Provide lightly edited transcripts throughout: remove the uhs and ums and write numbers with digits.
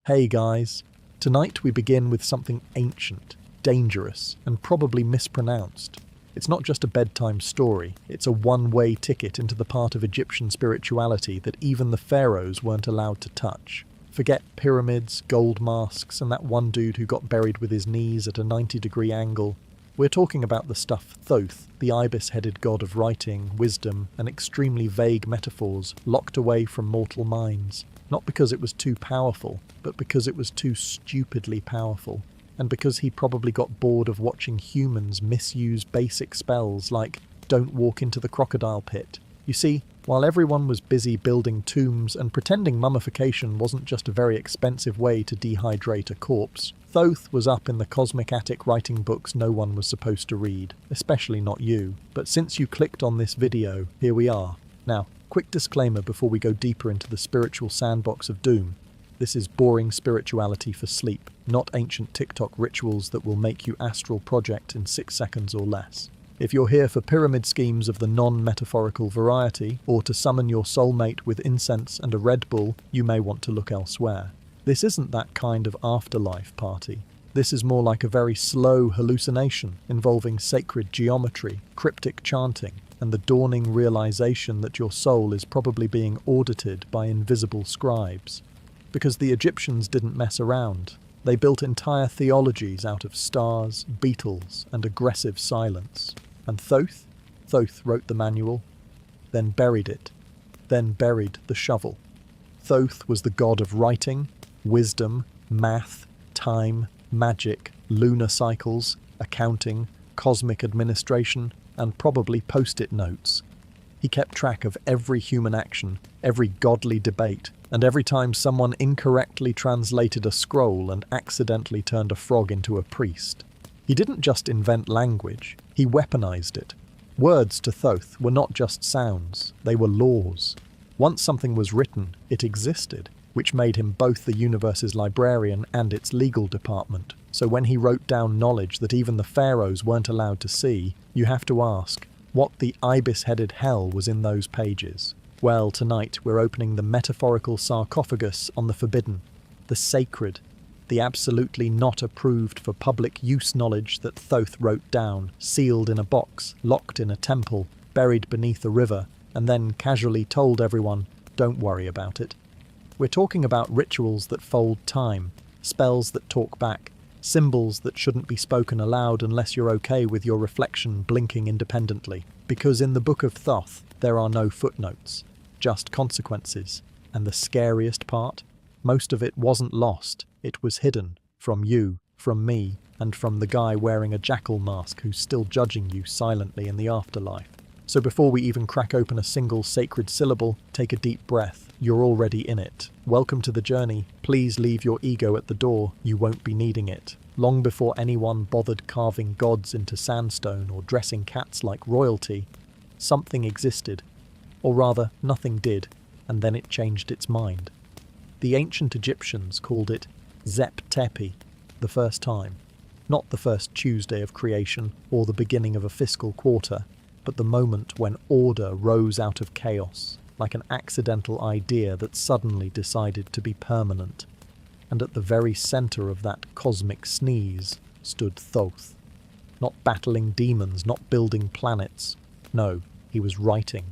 Hey guys, tonight we begin with something ancient, dangerous, and probably mispronounced. It's not just a bedtime story, it's a one-way ticket into the part of Egyptian spirituality that even the pharaohs weren't allowed to touch. Forget pyramids, gold masks, and that one dude who got buried with his knees at a 90-degree angle. We're talking about the stuff Thoth, the ibis-headed god of writing, wisdom, and extremely vague metaphors, locked away from mortal minds. Not because it was too powerful, but because it was too stupidly powerful. And because he probably got bored of watching humans misuse basic spells like "don't walk into the crocodile pit." You see, while everyone was busy building tombs and pretending mummification wasn't just a very expensive way to dehydrate a corpse, Thoth was up in the cosmic attic writing books no one was supposed to read, especially not you. But since you clicked on this video, here we are. Now, quick disclaimer before we go deeper into the spiritual sandbox of doom. This is boring spirituality for sleep, not ancient TikTok rituals that will make you astral project in 6 seconds or less. If you're here for pyramid schemes of the non-metaphorical variety, or to summon your soulmate with incense and a Red Bull, you may want to look elsewhere. This isn't that kind of afterlife party. This is more like a very slow hallucination involving sacred geometry, cryptic chanting, and the dawning realization that your soul is probably being audited by invisible scribes. Because the Egyptians didn't mess around. They built entire theologies out of stars, beetles, and aggressive silence. And Thoth wrote the manual, then buried it, then buried the shovel. Thoth was the god of writing, wisdom, math, time, magic, lunar cycles, accounting, cosmic administration, and probably post-it notes. He kept track of every human action, every godly debate, and every time someone incorrectly translated a scroll and accidentally turned a frog into a priest. He didn't just invent language, he weaponized it. Words to Thoth were not just sounds, they were laws. Once something was written, it existed, which made him both the universe's librarian and its legal department. So when he wrote down knowledge that even the pharaohs weren't allowed to see, you have to ask, what the ibis-headed hell was in those pages? Well, tonight we're opening the metaphorical sarcophagus on the forbidden, the sacred, the absolutely not approved for public use knowledge that Thoth wrote down, sealed in a box, locked in a temple, buried beneath a river, and then casually told everyone, don't worry about it. We're talking about rituals that fold time, spells that talk back, symbols that shouldn't be spoken aloud unless you're okay with your reflection blinking independently. Because in the Book of Thoth, there are no footnotes, just consequences. And the scariest part? Most of it wasn't lost. It was hidden. From you, from me, and from the guy wearing a jackal mask who's still judging you silently in the afterlife. So before we even crack open a single sacred syllable, take a deep breath. You're already in it. Welcome to the journey. Please leave your ego at the door. You won't be needing it. Long before anyone bothered carving gods into sandstone or dressing cats like royalty, something existed. Or rather, nothing did, and then it changed its mind. The ancient Egyptians called it Zep Tepi, the first time. Not the first Tuesday of creation or the beginning of a fiscal quarter, but the moment when order rose out of chaos, like an accidental idea that suddenly decided to be permanent. And at the very center of that cosmic sneeze stood Thoth. Not battling demons, not building planets. No, he was writing.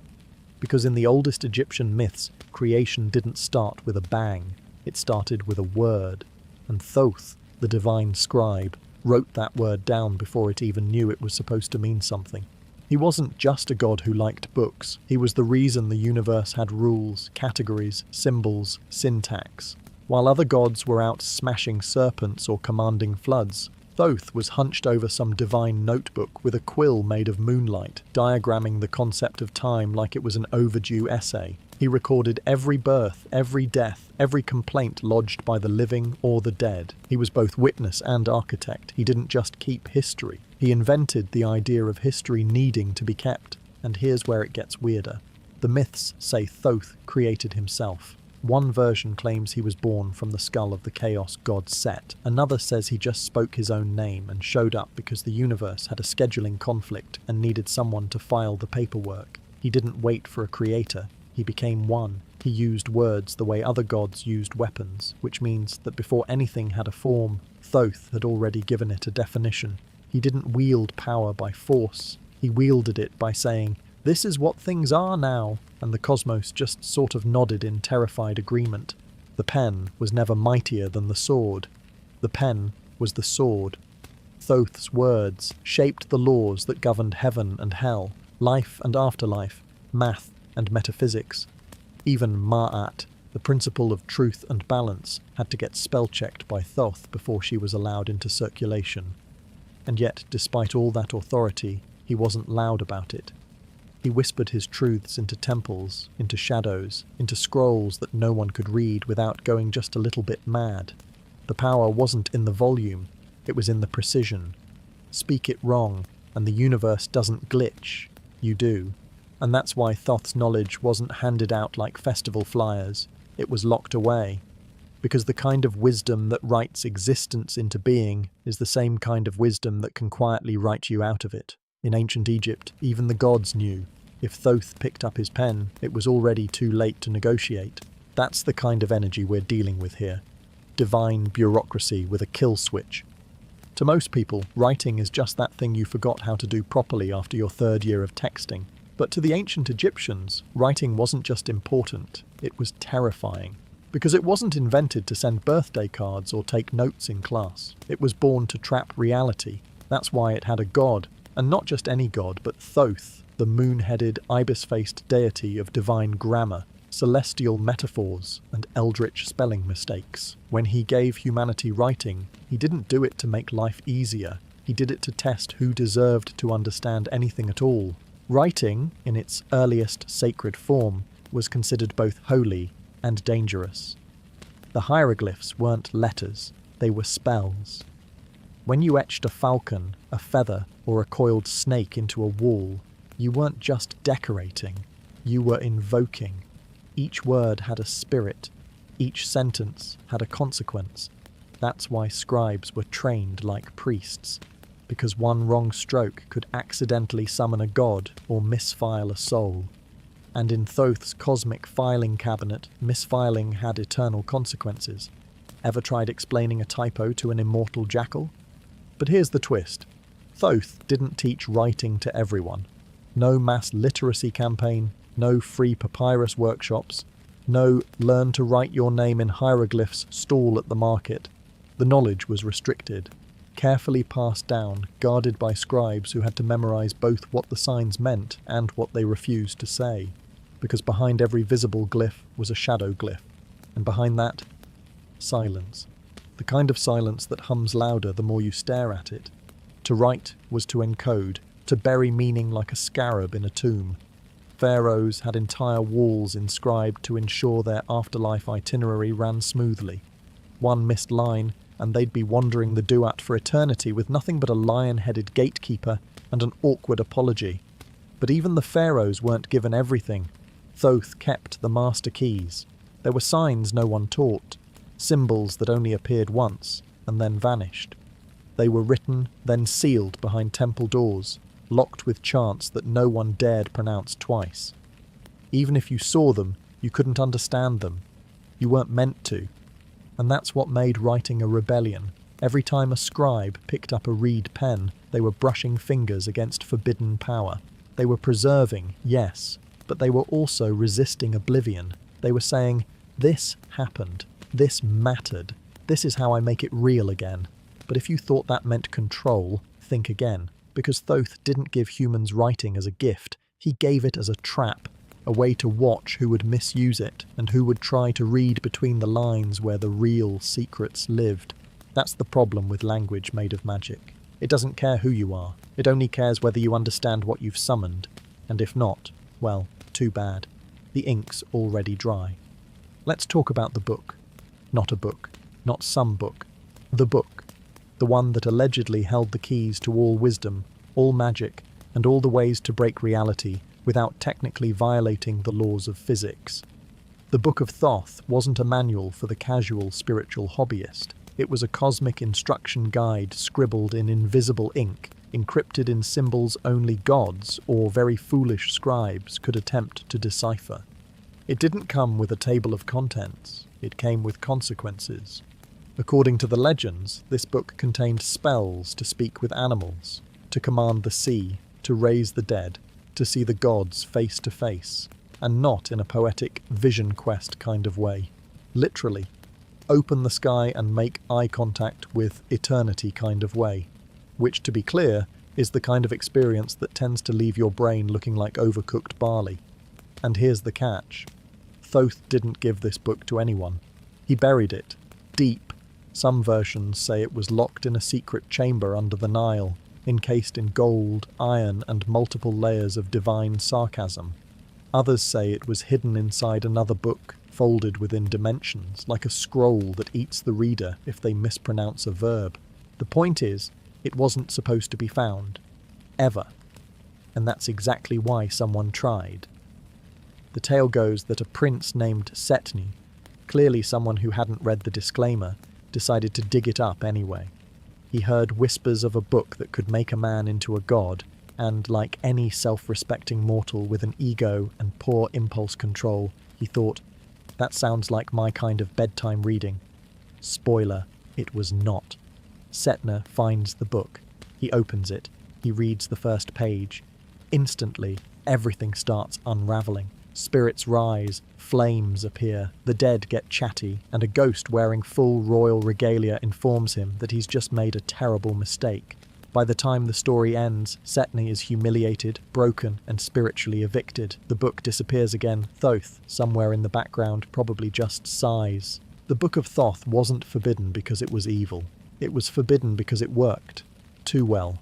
Because in the oldest Egyptian myths, creation didn't start with a bang, it started with a word. And Thoth, the divine scribe, wrote that word down before it even knew it was supposed to mean something. He wasn't just a god who liked books, he was the reason the universe had rules, categories, symbols, syntax. While other gods were out smashing serpents or commanding floods, Thoth was hunched over some divine notebook with a quill made of moonlight, diagramming the concept of time like it was an overdue essay. He recorded every birth, every death, every complaint lodged by the living or the dead. He was both witness and architect. He didn't just keep history. He invented the idea of history needing to be kept. And here's where it gets weirder. The myths say Thoth created himself. One version claims he was born from the skull of the chaos god Set. Another says he just spoke his own name and showed up because the universe had a scheduling conflict and needed someone to file the paperwork. He didn't wait for a creator. He became one. He used words the way other gods used weapons, which means that before anything had a form, Thoth had already given it a definition. He didn't wield power by force. He wielded it by saying, "This is what things are now," and the cosmos just sort of nodded in terrified agreement. The pen was never mightier than the sword. The pen was the sword. Thoth's words shaped the laws that governed heaven and hell, life and afterlife, math and metaphysics. Even Ma'at, the principle of truth and balance, had to get spell-checked by Thoth before she was allowed into circulation. And yet, despite all that authority, he wasn't loud about it. He whispered his truths into temples, into shadows, into scrolls that no one could read without going just a little bit mad. The power wasn't in the volume, it was in the precision. Speak it wrong, and the universe doesn't glitch. You do. And that's why Thoth's knowledge wasn't handed out like festival flyers. It was locked away. Because the kind of wisdom that writes existence into being is the same kind of wisdom that can quietly write you out of it. In ancient Egypt, even the gods knew. If Thoth picked up his pen, it was already too late to negotiate. That's the kind of energy we're dealing with here. Divine bureaucracy with a kill switch. To most people, writing is just that thing you forgot how to do properly after your third year of texting. But to the ancient Egyptians, writing wasn't just important, it was terrifying. Because it wasn't invented to send birthday cards or take notes in class. It was born to trap reality. That's why it had a god, and not just any god, but Thoth, the moon-headed, ibis-faced deity of divine grammar, celestial metaphors, and eldritch spelling mistakes. When he gave humanity writing, he didn't do it to make life easier. He did it to test who deserved to understand anything at all. Writing, in its earliest sacred form, was considered both holy and dangerous. The hieroglyphs weren't letters, they were spells. When you etched a falcon, a feather, or a coiled snake into a wall, you weren't just decorating, you were invoking. Each word had a spirit, each sentence had a consequence. That's why scribes were trained like priests, because one wrong stroke could accidentally summon a god or misfile a soul. And in Thoth's cosmic filing cabinet, misfiling had eternal consequences. Ever tried explaining a typo to an immortal jackal? But here's the twist. Thoth didn't teach writing to everyone. No mass literacy campaign, no free papyrus workshops, no learn to write your name in hieroglyphs stall at the market. The knowledge was restricted, carefully passed down, guarded by scribes who had to memorize both what the signs meant and what they refused to say. Because behind every visible glyph was a shadow glyph, and behind that, silence. The kind of silence that hums louder the more you stare at it. To write was to encode, to bury meaning like a scarab in a tomb. Pharaohs had entire walls inscribed to ensure their afterlife itinerary ran smoothly. One missed line, and they'd be wandering the duat for eternity with nothing but a lion-headed gatekeeper and an awkward apology. But even the pharaohs weren't given everything. Thoth kept the master keys. There were signs no one taught, symbols that only appeared once and then vanished. They were written, then sealed behind temple doors, locked with chants that no one dared pronounce twice. Even if you saw them, you couldn't understand them. You weren't meant to. And that's what made writing a rebellion. Every time a scribe picked up a reed pen, they were brushing fingers against forbidden power. They were preserving, yes, but they were also resisting oblivion. They were saying, this happened, this mattered, this is how I make it real again. But if you thought that meant control, think again. Because Thoth didn't give humans writing as a gift, he gave it as a trap, a way to watch who would misuse it and who would try to read between the lines where the real secrets lived. That's the problem with language made of magic. It doesn't care who you are, it only cares whether you understand what you've summoned, and if not, well, too bad. The ink's already dry. Let's talk about the book. Not a book, not some book. The book. The one that allegedly held the keys to all wisdom, all magic, and all the ways to break reality without technically violating the laws of physics. The Book of Thoth wasn't a manual for the casual spiritual hobbyist. It was a cosmic instruction guide scribbled in invisible ink, encrypted in symbols only gods or very foolish scribes could attempt to decipher. It didn't come with a table of contents, it came with consequences. According to the legends, this book contained spells to speak with animals, to command the sea, to raise the dead, to see the gods face to face, and not in a poetic vision quest kind of way. Literally, open the sky and make eye contact with eternity kind of way, which, to be clear, is the kind of experience that tends to leave your brain looking like overcooked barley. And here's the catch. Thoth didn't give this book to anyone. He buried it, deep. Some versions say it was locked in a secret chamber under the Nile, encased in gold, iron, and multiple layers of divine sarcasm. Others say it was hidden inside another book, folded within dimensions, like a scroll that eats the reader if they mispronounce a verb. The point is, it wasn't supposed to be found. Ever. And that's exactly why someone tried. The tale goes that a prince named Setni, clearly someone who hadn't read the disclaimer, decided to dig it up anyway. He heard whispers of a book that could make a man into a god, and like any self-respecting mortal with an ego and poor impulse control, he thought, that sounds like my kind of bedtime reading. Spoiler, it was not. Setna finds the book. He opens it. He reads the first page. Instantly, everything starts unraveling. Spirits rise, flames appear, the dead get chatty, and a ghost wearing full royal regalia informs him that he's just made a terrible mistake. By the time the story ends, Setni is humiliated, broken, and spiritually evicted. The book disappears again. Thoth, somewhere in the background, probably just sighs. The Book of Thoth wasn't forbidden because it was evil. It was forbidden because it worked. Too well.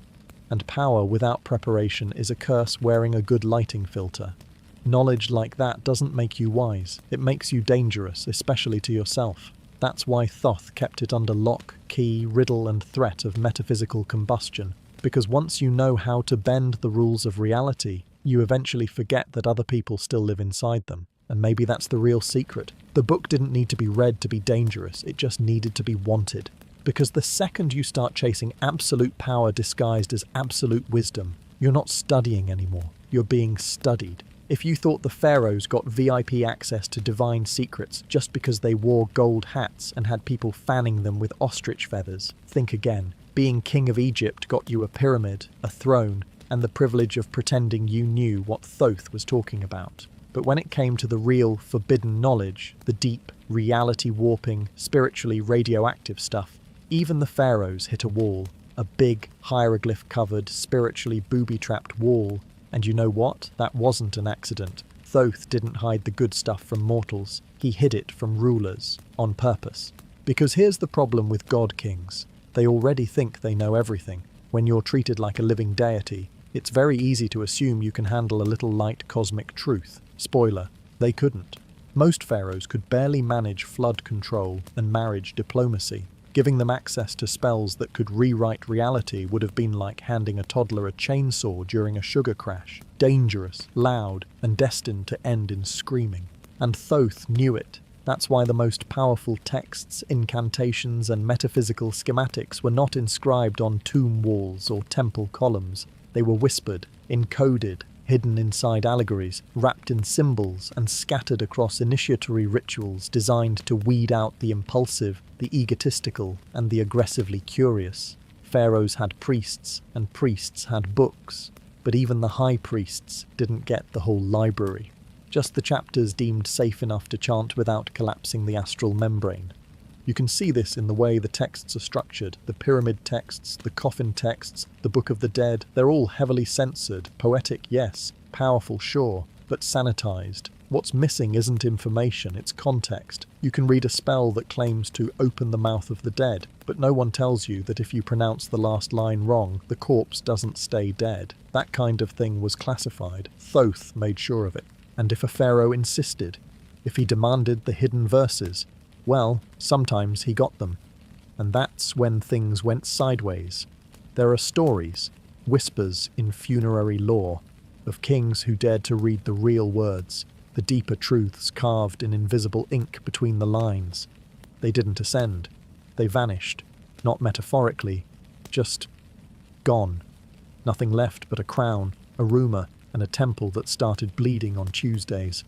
And power without preparation is a curse wearing a good lighting filter. Knowledge like that doesn't make you wise. It makes you dangerous, especially to yourself. That's why Thoth kept it under lock, key, riddle, and threat of metaphysical combustion. Because once you know how to bend the rules of reality, you eventually forget that other people still live inside them. And maybe that's the real secret. The book didn't need to be read to be dangerous, it just needed to be wanted. Because the second you start chasing absolute power disguised as absolute wisdom, you're not studying anymore, you're being studied. If you thought the Pharaohs got VIP access to divine secrets just because they wore gold hats and had people fanning them with ostrich feathers, think again. Being king of Egypt got you a pyramid, a throne, and the privilege of pretending you knew what Thoth was talking about. But when it came to the real forbidden knowledge, the deep, reality-warping, spiritually radioactive stuff, even the Pharaohs hit a wall, a big, hieroglyph-covered, spiritually booby-trapped wall. And you know what? That wasn't an accident. Thoth didn't hide the good stuff from mortals. He hid it from rulers, on purpose. Because here's the problem with god kings. They already think they know everything. When you're treated like a living deity, it's very easy to assume you can handle a little light cosmic truth. Spoiler, they couldn't. Most pharaohs could barely manage flood control and marriage diplomacy. Giving them access to spells that could rewrite reality would have been like handing a toddler a chainsaw during a sugar crash. Dangerous, loud, and destined to end in screaming. And Thoth knew it. That's why the most powerful texts, incantations, and metaphysical schematics were not inscribed on tomb walls or temple columns. They were whispered, encoded, hidden inside allegories, wrapped in symbols, and scattered across initiatory rituals designed to weed out the impulsive, the egotistical, and the aggressively curious. Pharaohs had priests, and priests had books, but even the high priests didn't get the whole library. Just the chapters deemed safe enough to chant without collapsing the astral membrane. You can see this in the way the texts are structured. The pyramid texts, the coffin texts, the Book of the Dead, they're all heavily censored, poetic, yes, powerful, sure, but sanitized. What's missing isn't information, it's context. You can read a spell that claims to open the mouth of the dead, but no one tells you that if you pronounce the last line wrong, the corpse doesn't stay dead. That kind of thing was classified. Thoth made sure of it. And if a pharaoh insisted, if he demanded the hidden verses, well, sometimes he got them. And that's when things went sideways. There are stories, whispers in funerary lore, of kings who dared to read the real words, the deeper truths carved in invisible ink between the lines. They didn't ascend. They vanished. Not metaphorically, just gone. Nothing left but a crown, a rumour, and a temple that started bleeding on Tuesdays.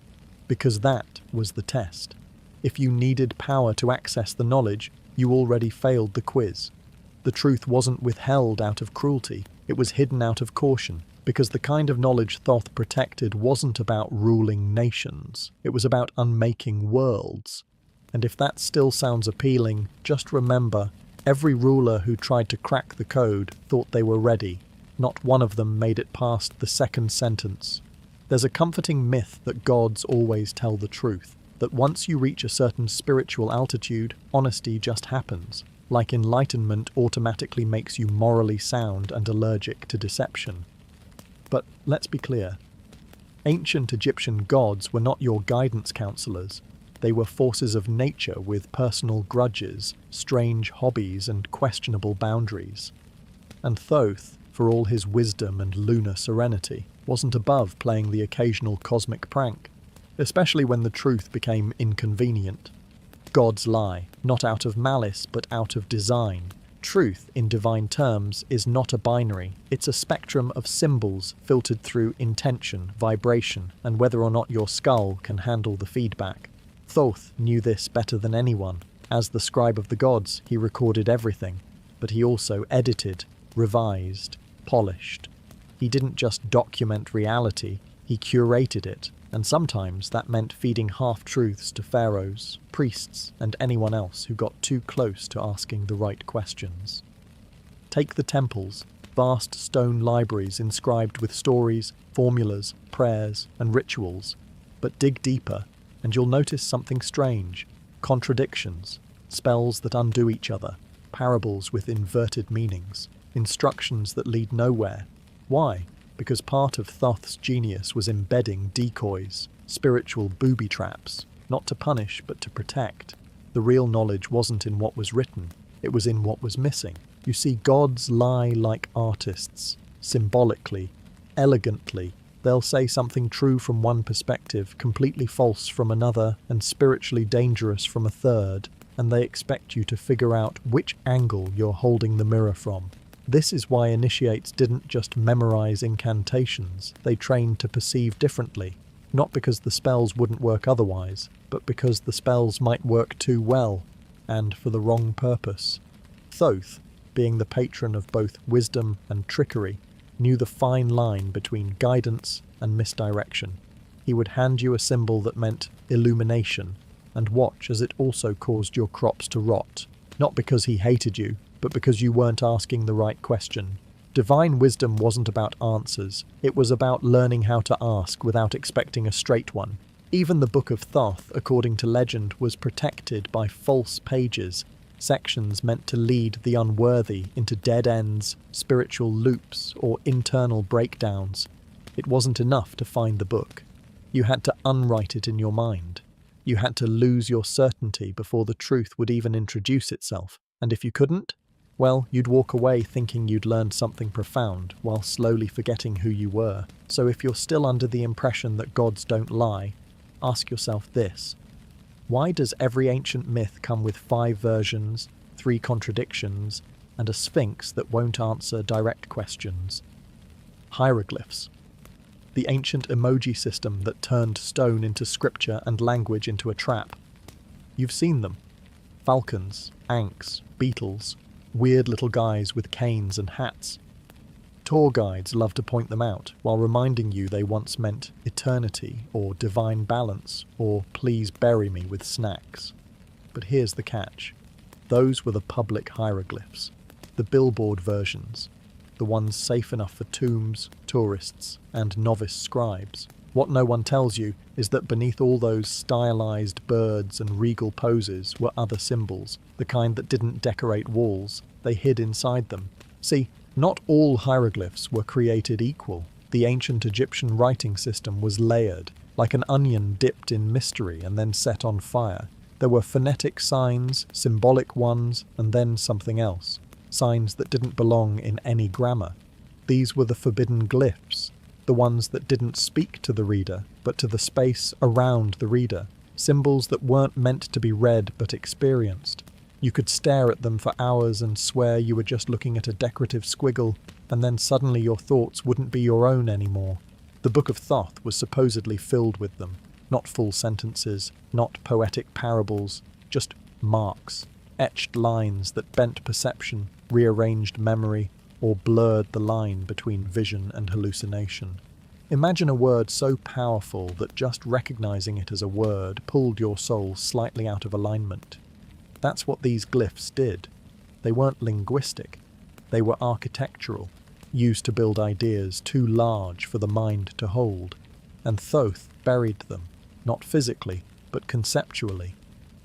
because that was the test. If you needed power to access the knowledge, you already failed the quiz. The truth wasn't withheld out of cruelty, it was hidden out of caution, because the kind of knowledge Thoth protected wasn't about ruling nations, it was about unmaking worlds. And if that still sounds appealing, just remember, every ruler who tried to crack the code thought they were ready. Not one of them made it past the second sentence. There's a comforting myth that gods always tell the truth, that once you reach a certain spiritual altitude, honesty just happens, like enlightenment automatically makes you morally sound and allergic to deception. But let's be clear. Ancient Egyptian gods were not your guidance counselors. They were forces of nature with personal grudges, strange hobbies, and questionable boundaries. And Thoth, for all his wisdom and lunar serenity, wasn't above playing the occasional cosmic prank, especially when the truth became inconvenient. Gods lie, not out of malice but out of design. Truth, in divine terms, is not a binary. It's a spectrum of symbols filtered through intention, vibration, and whether or not your skull can handle the feedback. Thoth knew this better than anyone. As the scribe of the gods, he recorded everything, but he also edited, revised, polished. He didn't just document reality, he curated it, and sometimes that meant feeding half-truths to pharaohs, priests, and anyone else who got too close to asking the right questions. Take the temples, vast stone libraries inscribed with stories, formulas, prayers, and rituals, but dig deeper, and you'll notice something strange: contradictions, spells that undo each other, parables with inverted meanings, instructions that lead nowhere. Why? Because part of Thoth's genius was embedding decoys, spiritual booby traps, not to punish but to protect. The real knowledge wasn't in what was written, it was in what was missing. You see, gods lie like artists, symbolically, elegantly. They'll say something true from one perspective, completely false from another, and spiritually dangerous from a third, and they expect you to figure out which angle you're holding the mirror from. This is why initiates didn't just memorize incantations, they trained to perceive differently, not because the spells wouldn't work otherwise, but because the spells might work too well, and for the wrong purpose. Thoth, being the patron of both wisdom and trickery, knew the fine line between guidance and misdirection. He would hand you a symbol that meant illumination, and watch as it also caused your crops to rot, not because he hated you, but because you weren't asking the right question. Divine wisdom wasn't about answers, it was about learning how to ask without expecting a straight one. Even the Book of Thoth, according to legend, was protected by false pages, sections meant to lead the unworthy into dead ends, spiritual loops, or internal breakdowns. It wasn't enough to find the book. You had to unwrite it in your mind. You had to lose your certainty before the truth would even introduce itself. And if you couldn't, well, you'd walk away thinking you'd learned something profound, while slowly forgetting who you were. So if you're still under the impression that gods don't lie, ask yourself this: why does every ancient myth come with 5 versions, 3 contradictions, and a sphinx that won't answer direct questions? Hieroglyphs. The ancient emoji system that turned stone into scripture and language into a trap. You've seen them. Falcons, anks, beetles, weird little guys with canes and hats. Tour guides love to point them out, while reminding you they once meant eternity, or divine balance, or please bury me with snacks. But here's the catch. Those were the public hieroglyphs, the billboard versions, the ones safe enough for tombs, tourists, and novice scribes. What no one tells you is that beneath all those stylized birds and regal poses were other symbols, the kind that didn't decorate walls, they hid inside them. See, not all hieroglyphs were created equal. The ancient Egyptian writing system was layered, like an onion dipped in mystery and then set on fire. There were phonetic signs, symbolic ones, and then something else. Signs that didn't belong in any grammar. These were the forbidden glyphs, the ones that didn't speak to the reader, but to the space around the reader. Symbols that weren't meant to be read but experienced. You could stare at them for hours and swear you were just looking at a decorative squiggle, and then suddenly your thoughts wouldn't be your own anymore. The Book of Thoth was supposedly filled with them. Not full sentences, not poetic parables, just marks, etched lines that bent perception, rearranged memory, or blurred the line between vision and hallucination. Imagine a word so powerful that just recognizing it as a word pulled your soul slightly out of alignment. That's what these glyphs did. They weren't linguistic. They were architectural, used to build ideas too large for the mind to hold. And Thoth buried them, not physically, but conceptually.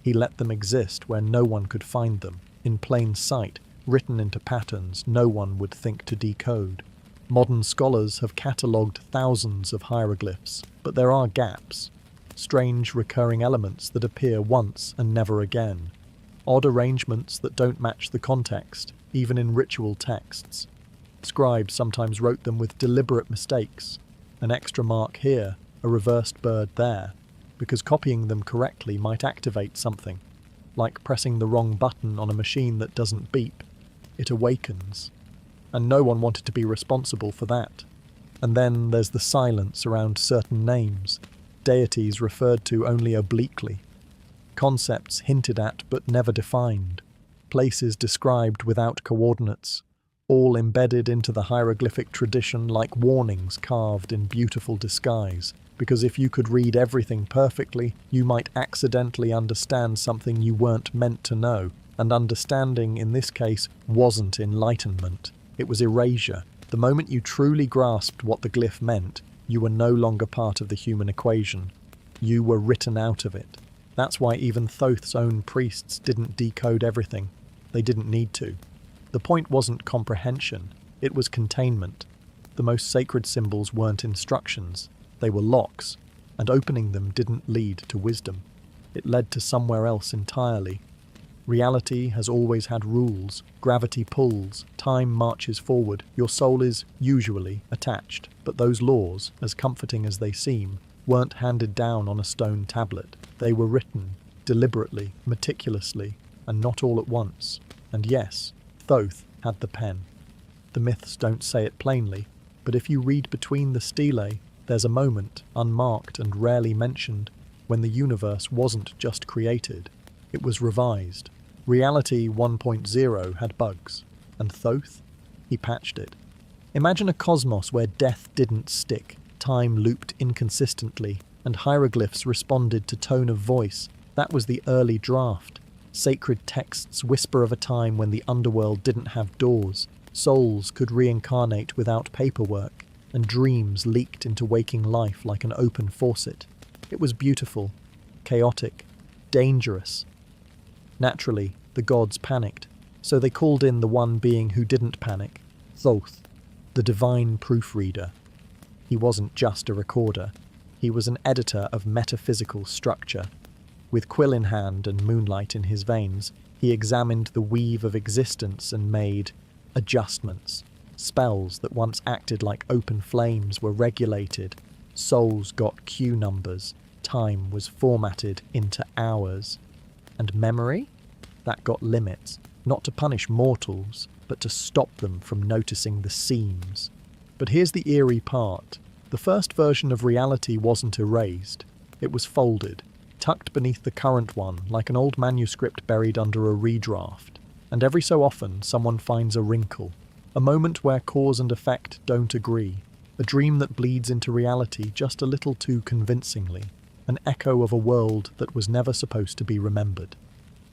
He let them exist where no one could find them, in plain sight, written into patterns no one would think to decode. Modern scholars have catalogued thousands of hieroglyphs, but there are gaps, strange recurring elements that appear once and never again, odd arrangements that don't match the context, even in ritual texts. Scribes sometimes wrote them with deliberate mistakes, an extra mark here, a reversed bird there, because copying them correctly might activate something, like pressing the wrong button on a machine that doesn't beep. It awakens. And no one wanted to be responsible for that. And then there's the silence around certain names, deities referred to only obliquely, concepts hinted at but never defined, places described without coordinates, all embedded into the hieroglyphic tradition like warnings carved in beautiful disguise, because if you could read everything perfectly, you might accidentally understand something you weren't meant to know, and understanding in this case wasn't enlightenment. It was erasure. The moment you truly grasped what the glyph meant, you were no longer part of the human equation. You were written out of it. That's why even Thoth's own priests didn't decode everything. They didn't need to. The point wasn't comprehension, it was containment. The most sacred symbols weren't instructions, they were locks, and opening them didn't lead to wisdom. It led to somewhere else entirely. Reality has always had rules. Gravity pulls, time marches forward. Your soul is, usually, attached, but those laws, as comforting as they seem, weren't handed down on a stone tablet. They were written, deliberately, meticulously, and not all at once. And yes, Thoth had the pen. The myths don't say it plainly, but if you read between the stelae, there's a moment, unmarked and rarely mentioned, when the universe wasn't just created, it was revised. Reality 1.0 had bugs, and Thoth? He patched it. Imagine a cosmos where death didn't stick, time looped inconsistently, and hieroglyphs responded to tone of voice. That was the early draft. Sacred texts whisper of a time when the underworld didn't have doors, souls could reincarnate without paperwork, and dreams leaked into waking life like an open faucet. It was beautiful, chaotic, dangerous. Naturally, the gods panicked, so they called in the one being who didn't panic, Thoth, the divine proofreader. He wasn't just a recorder, he was an editor of metaphysical structure. With quill in hand and moonlight in his veins, he examined the weave of existence and made adjustments. Spells that once acted like open flames were regulated, souls got cue numbers, time was formatted into hours. And memory? That got limits, not to punish mortals, but to stop them from noticing the seams. But here's the eerie part. The first version of reality wasn't erased. It was folded, tucked beneath the current one like an old manuscript buried under a redraft. And every so often someone finds a wrinkle, a moment where cause and effect don't agree, a dream that bleeds into reality just a little too convincingly, an echo of a world that was never supposed to be remembered.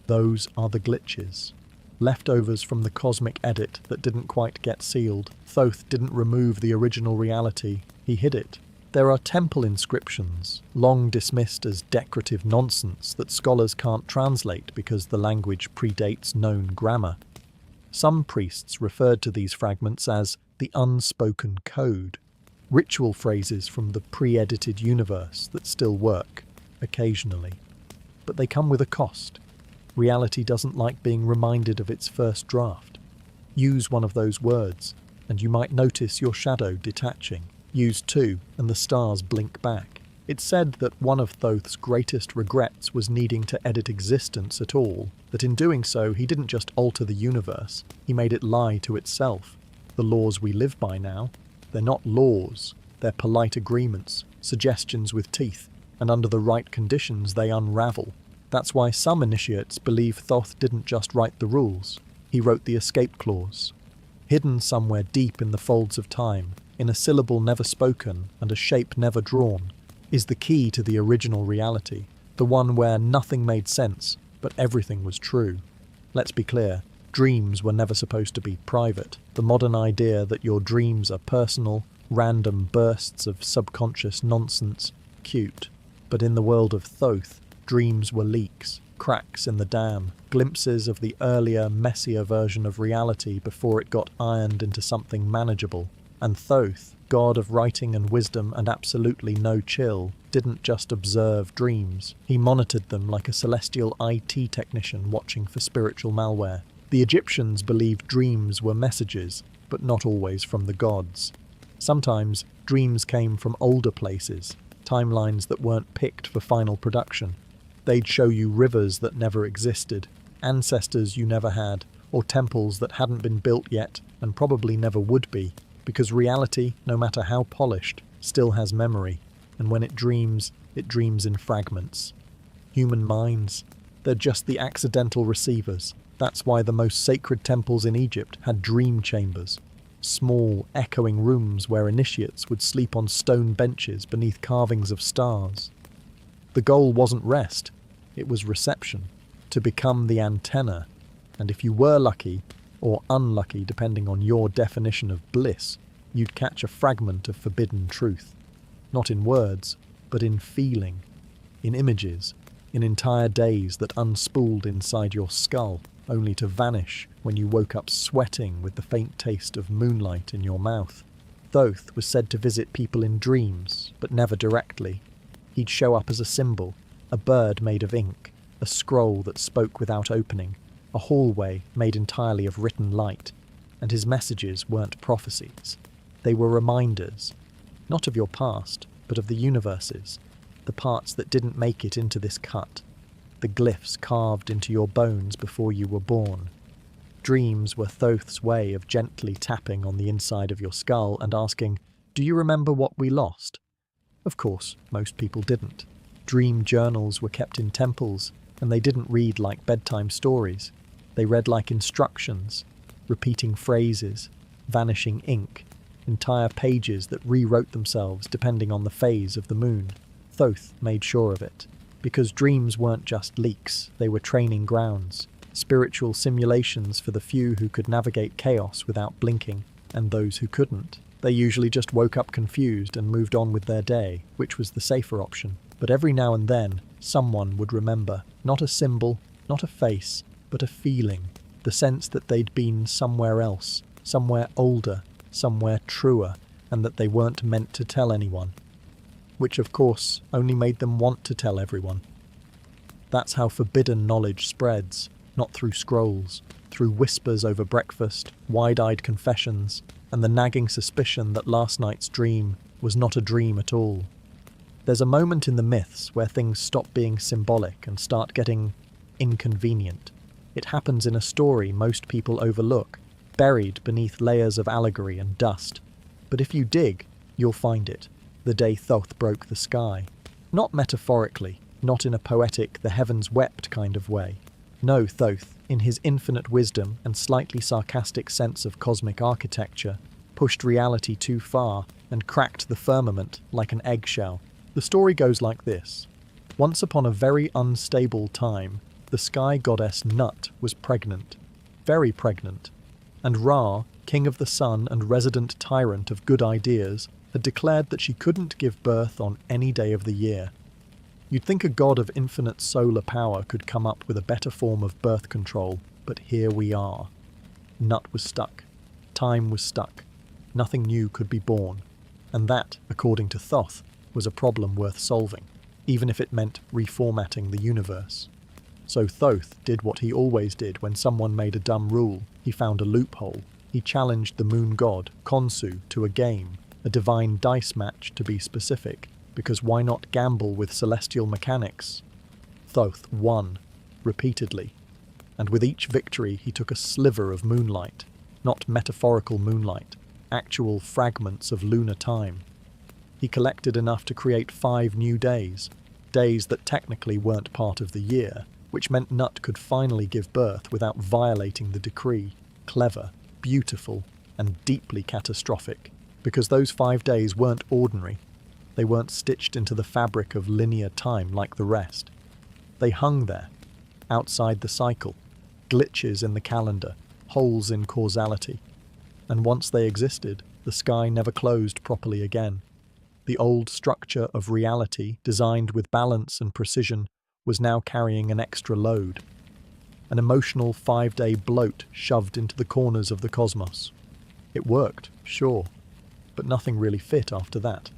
Those are the glitches. Leftovers from the cosmic edit that didn't quite get sealed. Thoth didn't remove the original reality, he hid it. There are temple inscriptions, long dismissed as decorative nonsense that scholars can't translate because the language predates known grammar. Some priests referred to these fragments as the unspoken code, ritual phrases from the pre-edited universe that still work, occasionally. But they come with a cost. Reality doesn't like being reminded of its first draft. Use one of those words, and you might notice your shadow detaching. Use two, and the stars blink back. It's said that one of Thoth's greatest regrets was needing to edit existence at all, that in doing so he didn't just alter the universe, he made it lie to itself. The laws we live by now, they're not laws, they're polite agreements, suggestions with teeth. and under the right conditions they unravel. That's why some initiates believe Thoth didn't just write the rules, he wrote the escape clause. Hidden somewhere deep in the folds of time, in a syllable never spoken and a shape never drawn, is the key to the original reality, the one where nothing made sense, but everything was true. Let's be clear, dreams were never supposed to be private. The modern idea that your dreams are personal, random bursts of subconscious nonsense, cute. But in the world of Thoth, dreams were leaks, cracks in the dam, glimpses of the earlier, messier version of reality before it got ironed into something manageable. And Thoth, god of writing and wisdom and absolutely no chill, didn't just observe dreams. He monitored them like a celestial IT technician watching for spiritual malware. The Egyptians believed dreams were messages, but not always from the gods. Sometimes dreams came from older places, timelines that weren't picked for final production. They'd show you rivers that never existed, ancestors you never had, or temples that hadn't been built yet and probably never would be, because reality, no matter how polished, still has memory, and when it dreams in fragments. Human minds, they're just the accidental receivers. That's why the most sacred temples in Egypt had dream chambers, small, echoing rooms where initiates would sleep on stone benches beneath carvings of stars. The goal wasn't rest, it was reception, to become the antenna, and if you were lucky, or unlucky depending on your definition of bliss, you'd catch a fragment of forbidden truth. Not in words, but in feeling, in images, in entire days that unspooled inside your skull, only to vanish when you woke up sweating with the faint taste of moonlight in your mouth. Thoth was said to visit people in dreams, but never directly. He'd show up as a symbol, a bird made of ink, a scroll that spoke without opening, a hallway made entirely of written light, and his messages weren't prophecies. They were reminders, not of your past, but of the universe's, the parts that didn't make it into this cut, the glyphs carved into your bones before you were born. Dreams were Thoth's way of gently tapping on the inside of your skull and asking, "Do you remember what we lost?" Of course, most people didn't. Dream journals were kept in temples, and they didn't read like bedtime stories. They read like instructions, repeating phrases, vanishing ink, entire pages that rewrote themselves depending on the phase of the moon. Thoth made sure of it, because dreams weren't just leaks, they were training grounds, spiritual simulations for the few who could navigate chaos without blinking, and those who couldn't. They usually just woke up confused and moved on with their day, which was the safer option. But every now and then, someone would remember, not a symbol, not a face, but a feeling, the sense that they'd been somewhere else, somewhere older, somewhere truer, and that they weren't meant to tell anyone. Which, of course, only made them want to tell everyone. That's how forbidden knowledge spreads, not through scrolls, through whispers over breakfast, wide-eyed confessions, and the nagging suspicion that last night's dream was not a dream at all. There's a moment in the myths where things stop being symbolic and start getting inconvenient. It happens in a story most people overlook, buried beneath layers of allegory and dust. But if you dig, you'll find it. The day Thoth broke the sky. Not metaphorically, not in a poetic, the heavens wept kind of way. No, Thoth, in his infinite wisdom and slightly sarcastic sense of cosmic architecture, pushed reality too far and cracked the firmament like an eggshell. The story goes like this. Once upon a very unstable time, the sky goddess Nut was pregnant, very pregnant, and Ra, king of the sun and resident tyrant of good ideas, had declared that she couldn't give birth on any day of the year. You'd think a god of infinite solar power could come up with a better form of birth control, but here we are. Nut was stuck. Time was stuck. Nothing new could be born. And that, according to Thoth, was a problem worth solving, even if it meant reformatting the universe. So Thoth did what he always did when someone made a dumb rule. He found a loophole. He challenged the moon god, Khonsu, to a game, a divine dice match to be specific, because why not gamble with celestial mechanics? Thoth won, repeatedly, and with each victory he took a sliver of moonlight, not metaphorical moonlight, actual fragments of lunar time. He collected enough to create 5 new days, days that technically weren't part of the year, which meant Nut could finally give birth without violating the decree. Clever, beautiful, and deeply catastrophic, because those 5 days weren't ordinary. They weren't stitched into the fabric of linear time like the rest. They hung there, outside the cycle, glitches in the calendar, holes in causality. And once they existed, the sky never closed properly again. The old structure of reality, designed with balance and precision, was now carrying an extra load. An emotional 5-day bloat shoved into the corners of the cosmos. It worked, sure, but nothing really fit after that.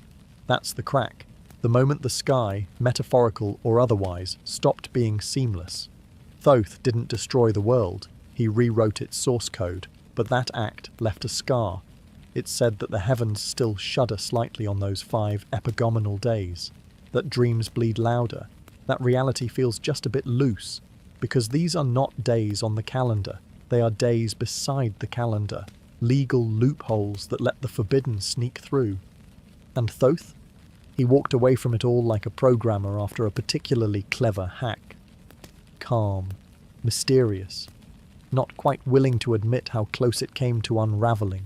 That's the crack. The moment the sky, metaphorical or otherwise, stopped being seamless. Thoth didn't destroy the world, he rewrote its source code, but that act left a scar. It said that the heavens still shudder slightly on those 5 epigomenal days, that dreams bleed louder, that reality feels just a bit loose, because these are not days on the calendar, they are days beside the calendar, legal loopholes that let the forbidden sneak through. And Thoth? He walked away from it all like a programmer after a particularly clever hack. Calm, mysterious, not quite willing to admit how close it came to unraveling.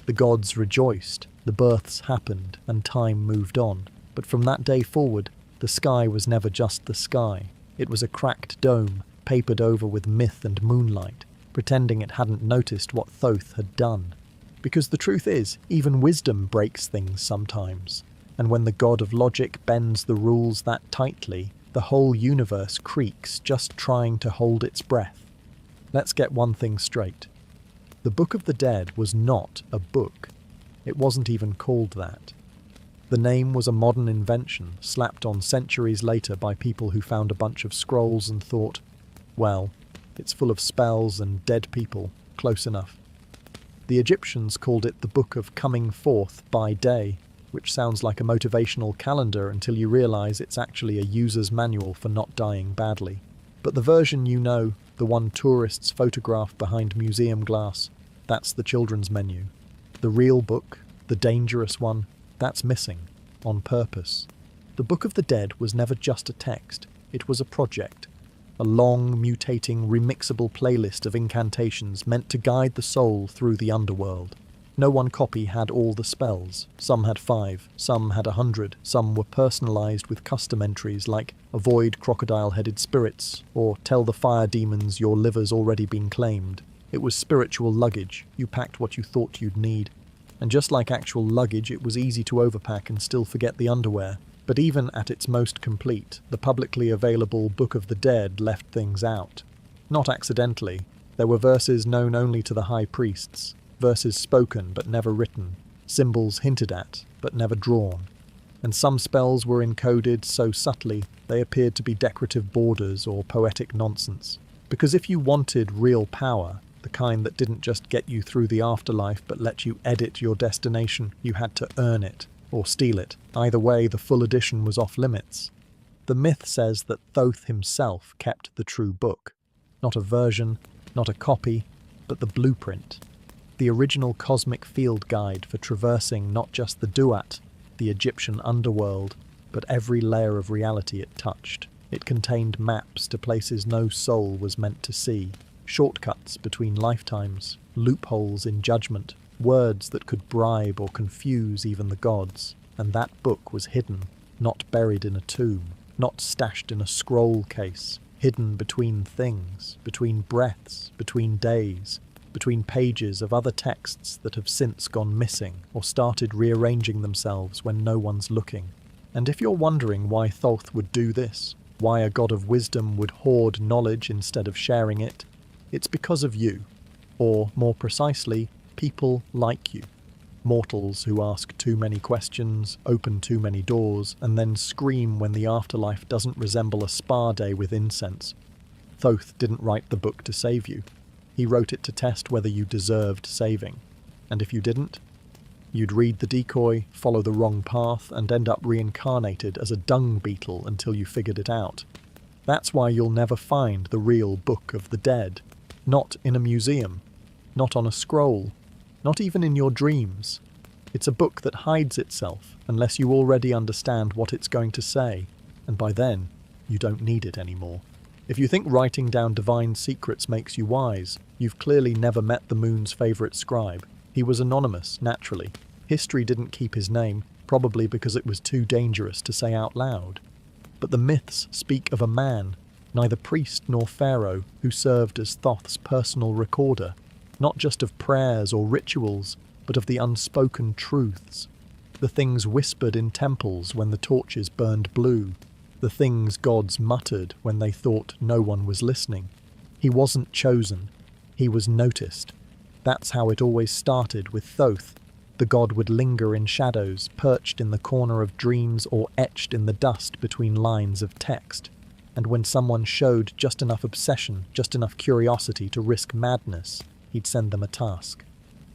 The gods rejoiced, the births happened, and time moved on. But from that day forward, the sky was never just the sky. It was a cracked dome, papered over with myth and moonlight, pretending it hadn't noticed what Thoth had done. Because the truth is, even wisdom breaks things sometimes. And when the god of logic bends the rules that tightly, the whole universe creaks just trying to hold its breath. Let's get one thing straight. The Book of the Dead was not a book. It wasn't even called that. The name was a modern invention, slapped on centuries later by people who found a bunch of scrolls and thought, well, it's full of spells and dead people, close enough. The Egyptians called it the Book of Coming Forth by Day, which sounds like a motivational calendar until you realize it's actually a user's manual for not dying badly. But the version you know, the one tourists photograph behind museum glass, that's the children's menu. The real book, the dangerous one, that's missing, on purpose. The Book of the Dead was never just a text, it was a project. A long, mutating, remixable playlist of incantations meant to guide the soul through the underworld. No one copy had all the spells. Some had 5, some had 100, some were personalized with custom entries like avoid crocodile-headed spirits or tell the fire demons your liver's already been claimed. It was spiritual luggage. You packed what you thought you'd need. And just like actual luggage, it was easy to overpack and still forget the underwear. But even at its most complete, the publicly available Book of the Dead left things out. Not accidentally. There were verses known only to the high priests, verses spoken but never written, symbols hinted at but never drawn. And some spells were encoded so subtly they appeared to be decorative borders or poetic nonsense. Because if you wanted real power, the kind that didn't just get you through the afterlife but let you edit your destination, you had to earn it, or steal it. Either way, the full edition was off limits. The myth says that Thoth himself kept the true book. Not a version, not a copy, but the blueprint. The original cosmic field guide for traversing not just the Duat, the Egyptian underworld, but every layer of reality it touched. It contained maps to places no soul was meant to see, shortcuts between lifetimes, loopholes in judgment, words that could bribe or confuse even the gods. And that book was hidden, not buried in a tomb, not stashed in a scroll case, hidden between things, between breaths, between days, between pages of other texts that have since gone missing or started rearranging themselves when no one's looking. And if you're wondering why Thoth would do this, why a god of wisdom would hoard knowledge instead of sharing it, it's because of you, or more precisely, people like you. Mortals who ask too many questions, open too many doors, and then scream when the afterlife doesn't resemble a spa day with incense. Thoth didn't write the book to save you. He wrote it to test whether you deserved saving. And if you didn't, you'd read the decoy, follow the wrong path, and end up reincarnated as a dung beetle until you figured it out. That's why you'll never find the real Book of the Dead. Not in a museum. Not on a scroll. Not even in your dreams. It's a book that hides itself unless you already understand what it's going to say. and by then, you don't need it anymore. If you think writing down divine secrets makes you wise, you've clearly never met the moon's favourite scribe. He was anonymous, naturally. History didn't keep his name, probably because it was too dangerous to say out loud. But the myths speak of a man, neither priest nor pharaoh, who served as Thoth's personal recorder, not just of prayers or rituals, but of the unspoken truths. The things whispered in temples when the torches burned blue, the things gods muttered when they thought no one was listening. He wasn't chosen, he was noticed. That's how it always started with Thoth. The god would linger in shadows, perched in the corner of dreams or etched in the dust between lines of text. And when someone showed just enough obsession, just enough curiosity to risk madness, he'd send them a task.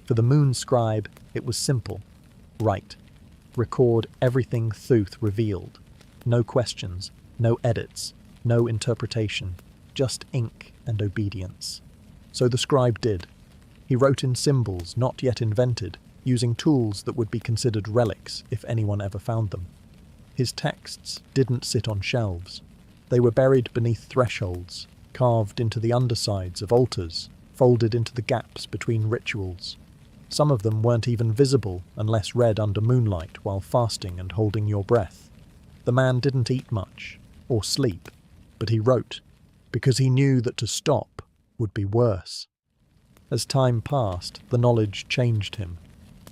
For the moon scribe, it was simple. Write. Record everything Thoth revealed. No questions, no edits, no interpretation, just ink and obedience. So the scribe did. He wrote in symbols not yet invented, using tools that would be considered relics if anyone ever found them. His texts didn't sit on shelves. They were buried beneath thresholds, carved into the undersides of altars, folded into the gaps between rituals. Some of them weren't even visible unless read under moonlight while fasting and holding your breath. The man didn't eat much, or sleep, but he wrote, because he knew that to stop would be worse. As time passed, the knowledge changed him.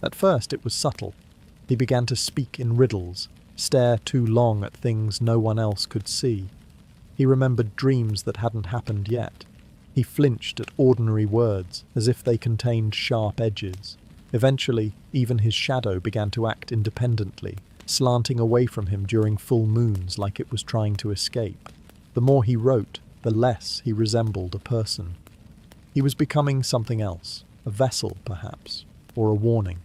At first it was subtle. He began to speak in riddles, stare too long at things no one else could see. He remembered dreams that hadn't happened yet. He flinched at ordinary words, as if they contained sharp edges. Eventually, even his shadow began to act independently, slanting away from him during full moons like it was trying to escape. The more he wrote, the less he resembled a person. He was becoming something else, a vessel, perhaps, or a warning.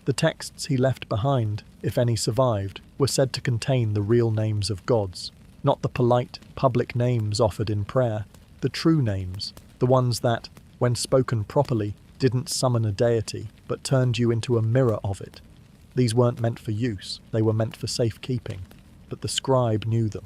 The texts he left behind, if any survived, were said to contain the real names of gods, not the polite, public names offered in prayer, the true names, the ones that, when spoken properly, didn't summon a deity, but turned you into a mirror of it. These weren't meant for use, they were meant for safekeeping, but the scribe knew them.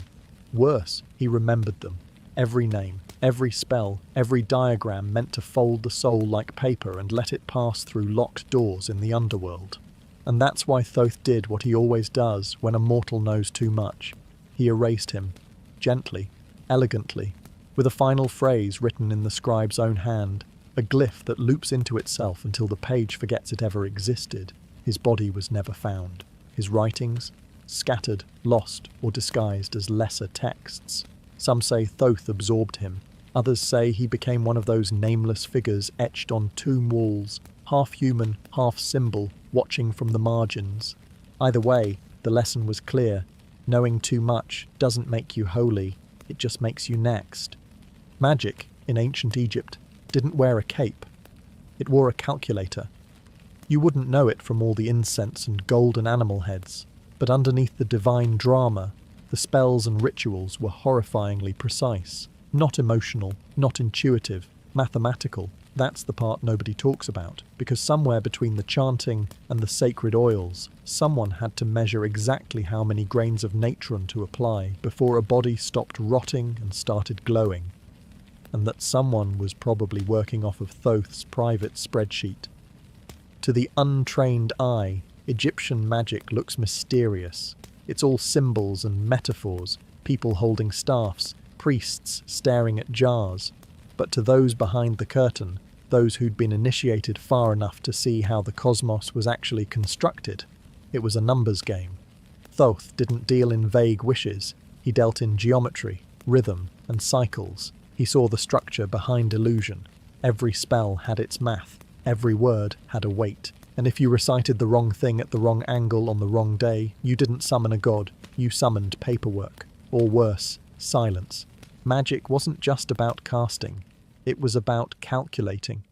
Worse, he remembered them. Every name, every spell, every diagram meant to fold the soul like paper and let it pass through locked doors in the underworld. And that's why Thoth did what he always does when a mortal knows too much. He erased him, gently, elegantly, with a final phrase written in the scribe's own hand, a glyph that loops into itself until the page forgets it ever existed. His body was never found. His writings, scattered, lost, or disguised as lesser texts. Some say Thoth absorbed him. Others say he became one of those nameless figures etched on tomb walls, half human, half symbol, watching from the margins. Either way, the lesson was clear. Knowing too much doesn't make you holy, it just makes you next. Magic, in ancient Egypt, didn't wear a cape. It wore a calculator. You wouldn't know it from all the incense and golden animal heads, but underneath the divine drama, the spells and rituals were horrifyingly precise, not emotional, not intuitive, mathematical. That's the part nobody talks about, because somewhere between the chanting and the sacred oils, someone had to measure exactly how many grains of natron to apply before a body stopped rotting and started glowing. And that someone was probably working off of Thoth's private spreadsheet. To the untrained eye, Egyptian magic looks mysterious. It's all symbols and metaphors, people holding staffs, priests staring at jars. But to those behind the curtain, those who'd been initiated far enough to see how the cosmos was actually constructed, it was a numbers game. Thoth didn't deal in vague wishes, he dealt in geometry, rhythm, and cycles. He saw the structure behind illusion. Every spell had its math, every word had a weight, and if you recited the wrong thing at the wrong angle on the wrong day, you didn't summon a god, you summoned paperwork, or worse, silence. Magic wasn't just about casting, it was about calculating.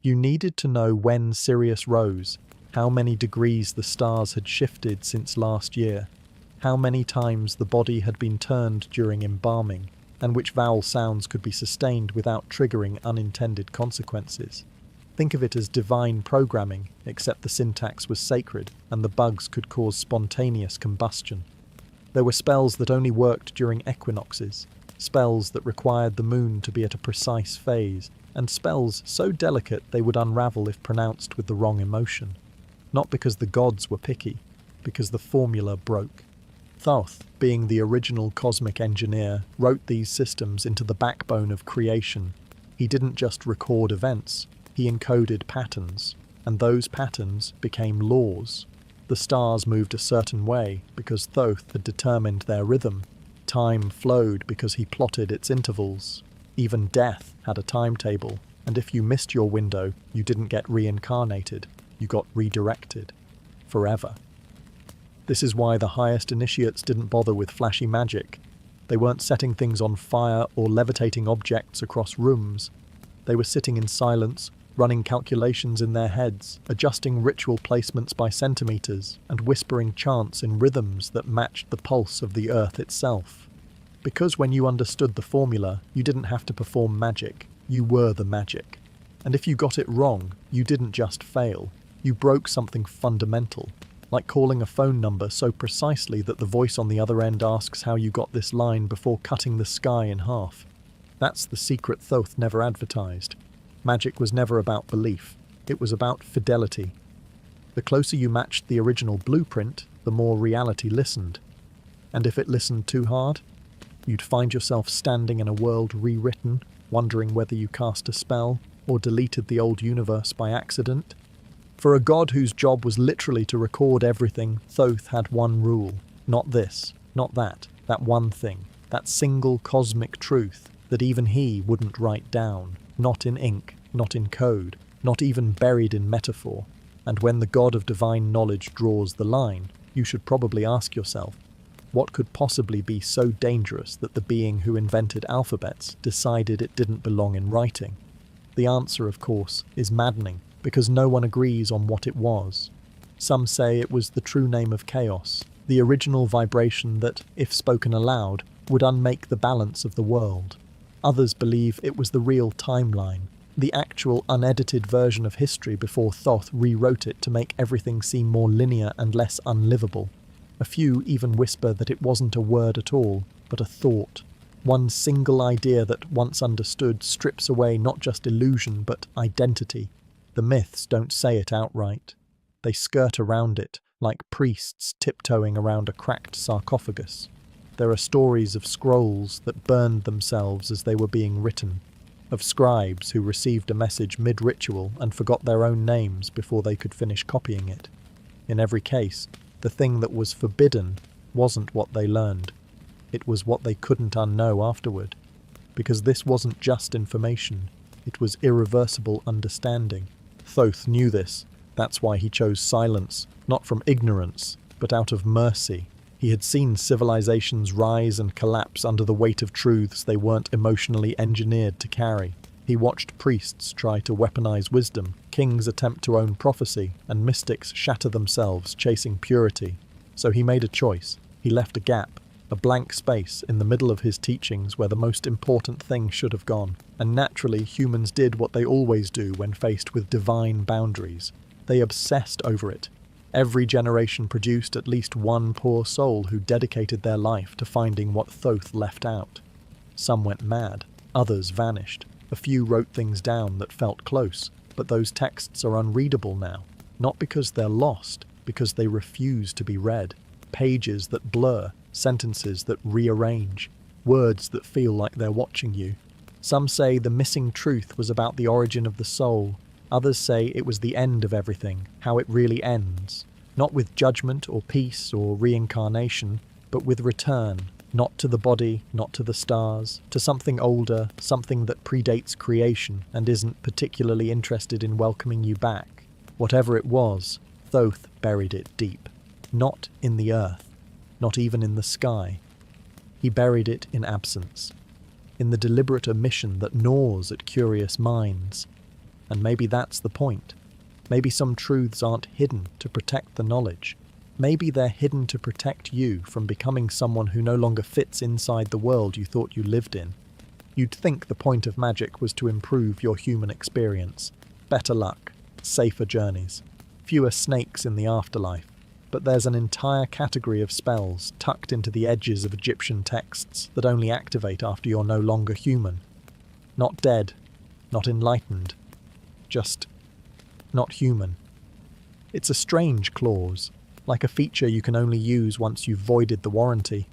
You needed to know when Sirius rose, how many degrees the stars had shifted since last year, how many times the body had been turned during embalming, and which vowel sounds could be sustained without triggering unintended consequences. Think of it as divine programming, except the syntax was sacred, and the bugs could cause spontaneous combustion. There were spells that only worked during equinoxes, spells that required the moon to be at a precise phase, and spells so delicate they would unravel if pronounced with the wrong emotion. Not because the gods were picky, because the formula broke. Thoth, being the original cosmic engineer, wrote these systems into the backbone of creation. He didn't just record events, he encoded patterns, and those patterns became laws. The stars moved a certain way because Thoth had determined their rhythm. Time flowed because he plotted its intervals. Even death had a timetable, and if you missed your window, you didn't get reincarnated, you got redirected. Forever. This is why the highest initiates didn't bother with flashy magic. They weren't setting things on fire or levitating objects across rooms. They were sitting in silence, running calculations in their heads, adjusting ritual placements by centimeters, and whispering chants in rhythms that matched the pulse of the earth itself. Because when you understood the formula, you didn't have to perform magic, you were the magic. And if you got it wrong, you didn't just fail, you broke something fundamental, like calling a phone number so precisely that the voice on the other end asks how you got this line before cutting the sky in half. That's the secret Thoth never advertised. Magic was never about belief, it was about fidelity. The closer you matched the original blueprint, the more reality listened. And if it listened too hard, you'd find yourself standing in a world rewritten, wondering whether you cast a spell or deleted the old universe by accident. For a god whose job was literally to record everything, Thoth had one rule. Not this, not that one thing, that single cosmic truth that even he wouldn't write down. Not in ink, not in code, not even buried in metaphor. And when the god of divine knowledge draws the line, you should probably ask yourself, what could possibly be so dangerous that the being who invented alphabets decided it didn't belong in writing? The answer, of course, is maddening, because no one agrees on what it was. Some say it was the true name of chaos, the original vibration that, if spoken aloud, would unmake the balance of the world. Others believe it was the real timeline, the actual unedited version of history before Thoth rewrote it to make everything seem more linear and less unlivable. A few even whisper that it wasn't a word at all, but a thought. One single idea that, once understood, strips away not just illusion but identity. The myths don't say it outright. They skirt around it, like priests tiptoeing around a cracked sarcophagus. There are stories of scrolls that burned themselves as they were being written, of scribes who received a message mid-ritual and forgot their own names before they could finish copying it. In every case, the thing that was forbidden wasn't what they learned. It was what they couldn't unknow afterward. Because this wasn't just information, it was irreversible understanding. Thoth knew this. That's why he chose silence, not from ignorance, but out of mercy. He had seen civilizations rise and collapse under the weight of truths they weren't emotionally engineered to carry. He watched priests try to weaponize wisdom, kings attempt to own prophecy, and mystics shatter themselves chasing purity. So he made a choice. He left a gap, a blank space in the middle of his teachings where the most important thing should have gone. And naturally, humans did what they always do when faced with divine boundaries. They obsessed over it. Every generation produced at least one poor soul who dedicated their life to finding what Thoth left out. Some went mad, others vanished. A few wrote things down that felt close, but those texts are unreadable now. Not because they're lost, because they refuse to be read. Pages that blur, sentences that rearrange, words that feel like they're watching you. Some say the missing truth was about the origin of the soul. Others say it was the end of everything, how it really ends. Not with judgment or peace or reincarnation, but with return. Not to the body, not to the stars, to something older, something that predates creation and isn't particularly interested in welcoming you back. Whatever it was, Thoth buried it deep. Not in the earth, not even in the sky. He buried it in absence, in the deliberate omission that gnaws at curious minds. And maybe that's the point. Maybe some truths aren't hidden to protect the knowledge. Maybe they're hidden to protect you from becoming someone who no longer fits inside the world you thought you lived in. You'd think the point of magic was to improve your human experience. Better luck, safer journeys, fewer snakes in the afterlife. but there's an entire category of spells tucked into the edges of Egyptian texts that only activate after you're no longer human. Not dead, not enlightened, just not human. It's a strange clause, like a feature you can only use once you've voided the warranty.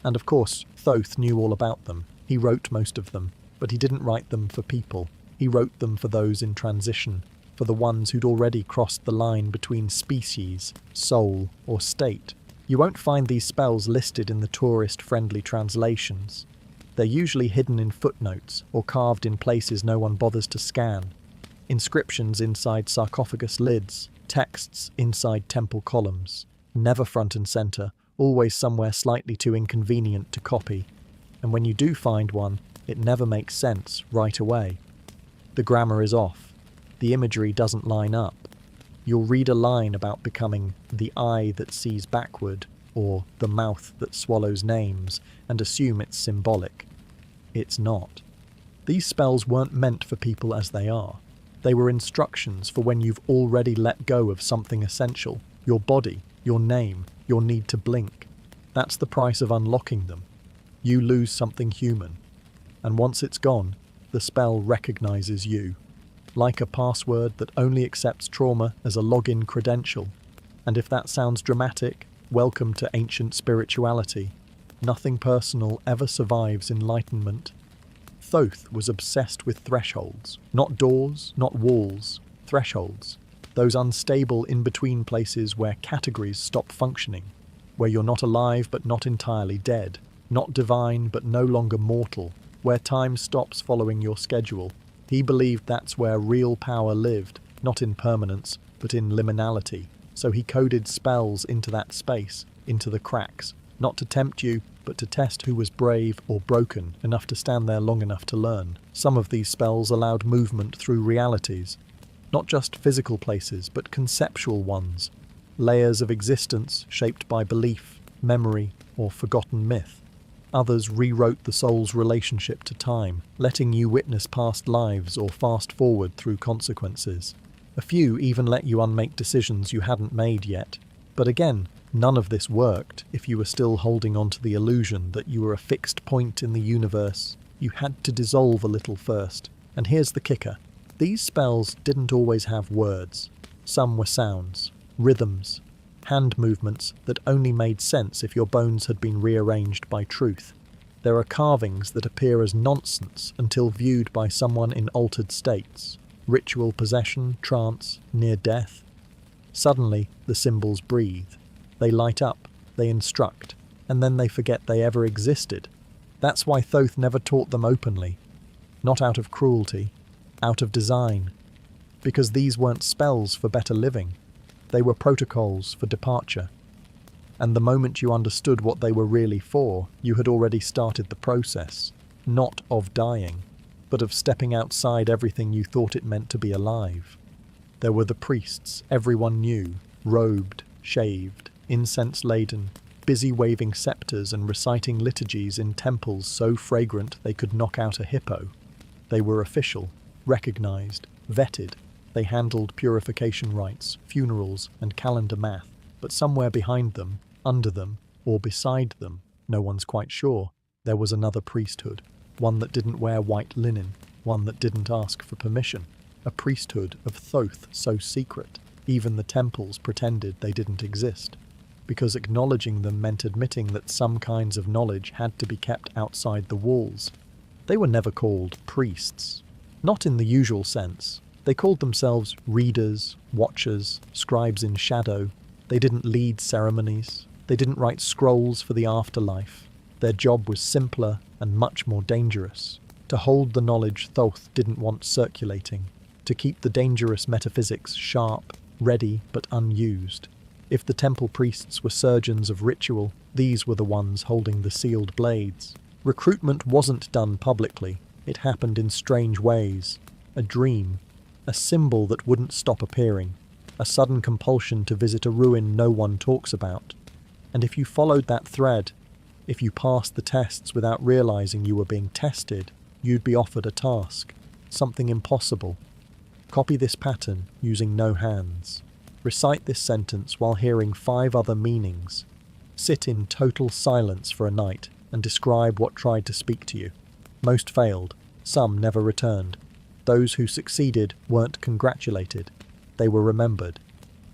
And of course, Thoth knew all about them. He wrote most of them, but he didn't write them for people. He wrote them for those in transition, for the ones who'd already crossed the line between species, soul, or state. You won't find these spells listed in the tourist-friendly translations. They're usually hidden in footnotes or carved in places no one bothers to scan. Inscriptions inside sarcophagus lids, texts inside temple columns. Never front and centre, always somewhere slightly too inconvenient to copy. And when you do find one, it never makes sense right away. The grammar is off. The imagery doesn't line up. You'll read a line about becoming the eye that sees backward, or the mouth that swallows names, and assume it's symbolic. It's not. These spells weren't meant for people as they are. They were instructions for when you've already let go of something essential, your body, your name, your need to blink. That's the price of unlocking them. You lose something human. And once it's gone, the spell recognizes you. Like a password that only accepts trauma as a login credential. And if that sounds dramatic, welcome to ancient spirituality. Nothing personal ever survives enlightenment. Thoth was obsessed with thresholds. Not doors, not walls. Thresholds. Those unstable in-between places where categories stop functioning. Where you're not alive but not entirely dead. Not divine but no longer mortal. Where time stops following your schedule. He believed that's where real power lived, not in permanence, but in liminality. So he coded spells into that space, into the cracks, not to tempt you, but to test who was brave or broken enough to stand there long enough to learn. Some of these spells allowed movement through realities, not just physical places, but conceptual ones, layers of existence shaped by belief, memory, or forgotten myth. Others rewrote the soul's relationship to time, letting you witness past lives or fast forward through consequences. A few even let you unmake decisions you hadn't made yet. But again, none of this worked if you were still holding on to the illusion that you were a fixed point in the universe. You had to dissolve a little first. And here's the kicker. These spells didn't always have words. Some were sounds, rhythms, hand movements that only made sense if your bones had been rearranged by truth. There are carvings that appear as nonsense until viewed by someone in altered states. Ritual possession, trance, near death. Suddenly, the symbols breathe. They light up, they instruct, and then they forget they ever existed. That's why Thoth never taught them openly. Not out of cruelty, out of design. Because these weren't spells for better living. They were protocols for departure. And the moment you understood what they were really for, you had already started the process, not of dying, but of stepping outside everything you thought it meant to be alive. There were the priests everyone knew, robed, shaved, incense-laden, busy waving scepters and reciting liturgies in temples so fragrant they could knock out a hippo. They were official, recognized, vetted. They handled purification rites, funerals, and calendar math, but somewhere behind them, under them, or beside them, no one's quite sure, there was another priesthood, one that didn't wear white linen, one that didn't ask for permission, a priesthood of Thoth so secret, even the temples pretended they didn't exist, because acknowledging them meant admitting that some kinds of knowledge had to be kept outside the walls. They were never called priests, not in the usual sense. They called themselves readers, watchers, scribes in shadow. They didn't lead ceremonies. They didn't write scrolls for the afterlife. Their job was simpler and much more dangerous. To hold the knowledge Thoth didn't want circulating. To keep the dangerous metaphysics sharp, ready but unused. If the temple priests were surgeons of ritual, these were the ones holding the sealed blades. Recruitment wasn't done publicly. It happened in strange ways. A dream. A symbol that wouldn't stop appearing, a sudden compulsion to visit a ruin no one talks about. And if you followed that thread, if you passed the tests without realizing you were being tested, you'd be offered a task, something impossible. Copy this pattern using no hands. Recite this sentence while hearing 5 other meanings. Sit in total silence for a night and describe what tried to speak to you. Most failed. Some never returned. Those who succeeded weren't congratulated. They were remembered.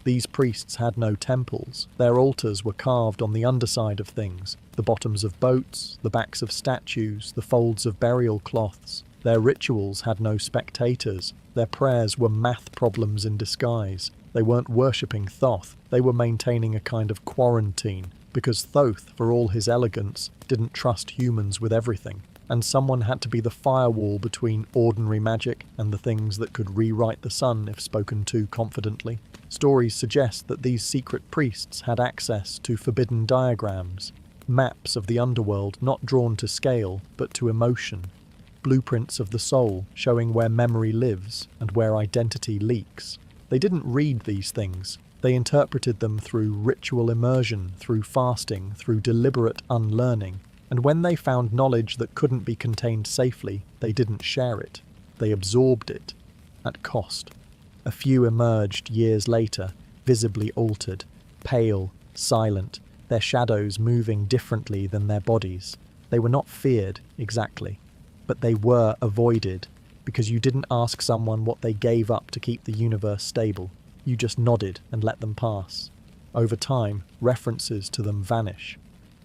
These priests had no temples. Their altars were carved on the underside of things, the bottoms of boats, the backs of statues, the folds of burial cloths. Their rituals had no spectators. Their prayers were math problems in disguise. They weren't worshipping Thoth. They were maintaining a kind of quarantine, because Thoth, for all his elegance, didn't trust humans with everything. And someone had to be the firewall between ordinary magic and the things that could rewrite the sun if spoken to confidently. Stories suggest that these secret priests had access to forbidden diagrams, maps of the underworld not drawn to scale but to emotion, blueprints of the soul showing where memory lives and where identity leaks. They didn't read these things. They interpreted them through ritual immersion, through fasting, through deliberate unlearning. And when they found knowledge that couldn't be contained safely, they didn't share it. They absorbed it, at cost. A few emerged years later, visibly altered, pale, silent, their shadows moving differently than their bodies. They were not feared, exactly, but they were avoided, because you didn't ask someone what they gave up to keep the universe stable. You just nodded and let them pass. Over time, references to them vanish.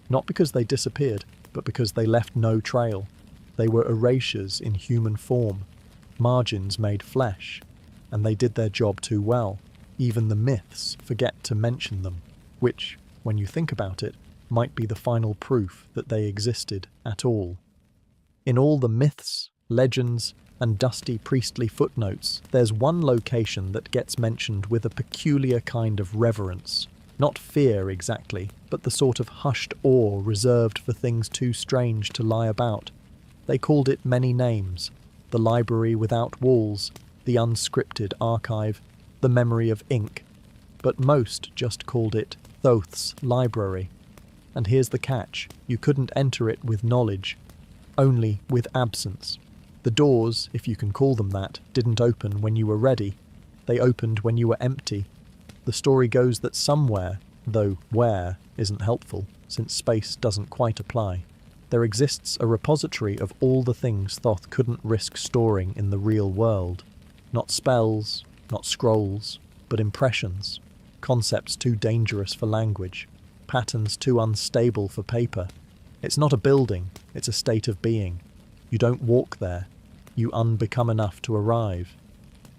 Not because they disappeared, but because they left no trail. They were erasures in human form, margins made flesh, and they did their job too well. Even the myths forget to mention them, which, when you think about it, might be the final proof that they existed at all. In all the myths, legends, and dusty priestly footnotes, there's one location that gets mentioned with a peculiar kind of reverence. Not fear exactly, but the sort of hushed awe reserved for things too strange to lie about. They called it many names: the library without walls, the unscripted archive, the memory of ink. But most just called it Thoth's library. And here's the catch: you couldn't enter it with knowledge, only with absence. The doors, if you can call them that, didn't open when you were ready. They opened when you were empty. The story goes that somewhere, though where isn't helpful, since space doesn't quite apply, there exists a repository of all the things Thoth couldn't risk storing in the real world. Not spells, not scrolls, but impressions, concepts too dangerous for language, patterns too unstable for paper. It's not a building, it's a state of being. You don't walk there, you unbecome enough to arrive.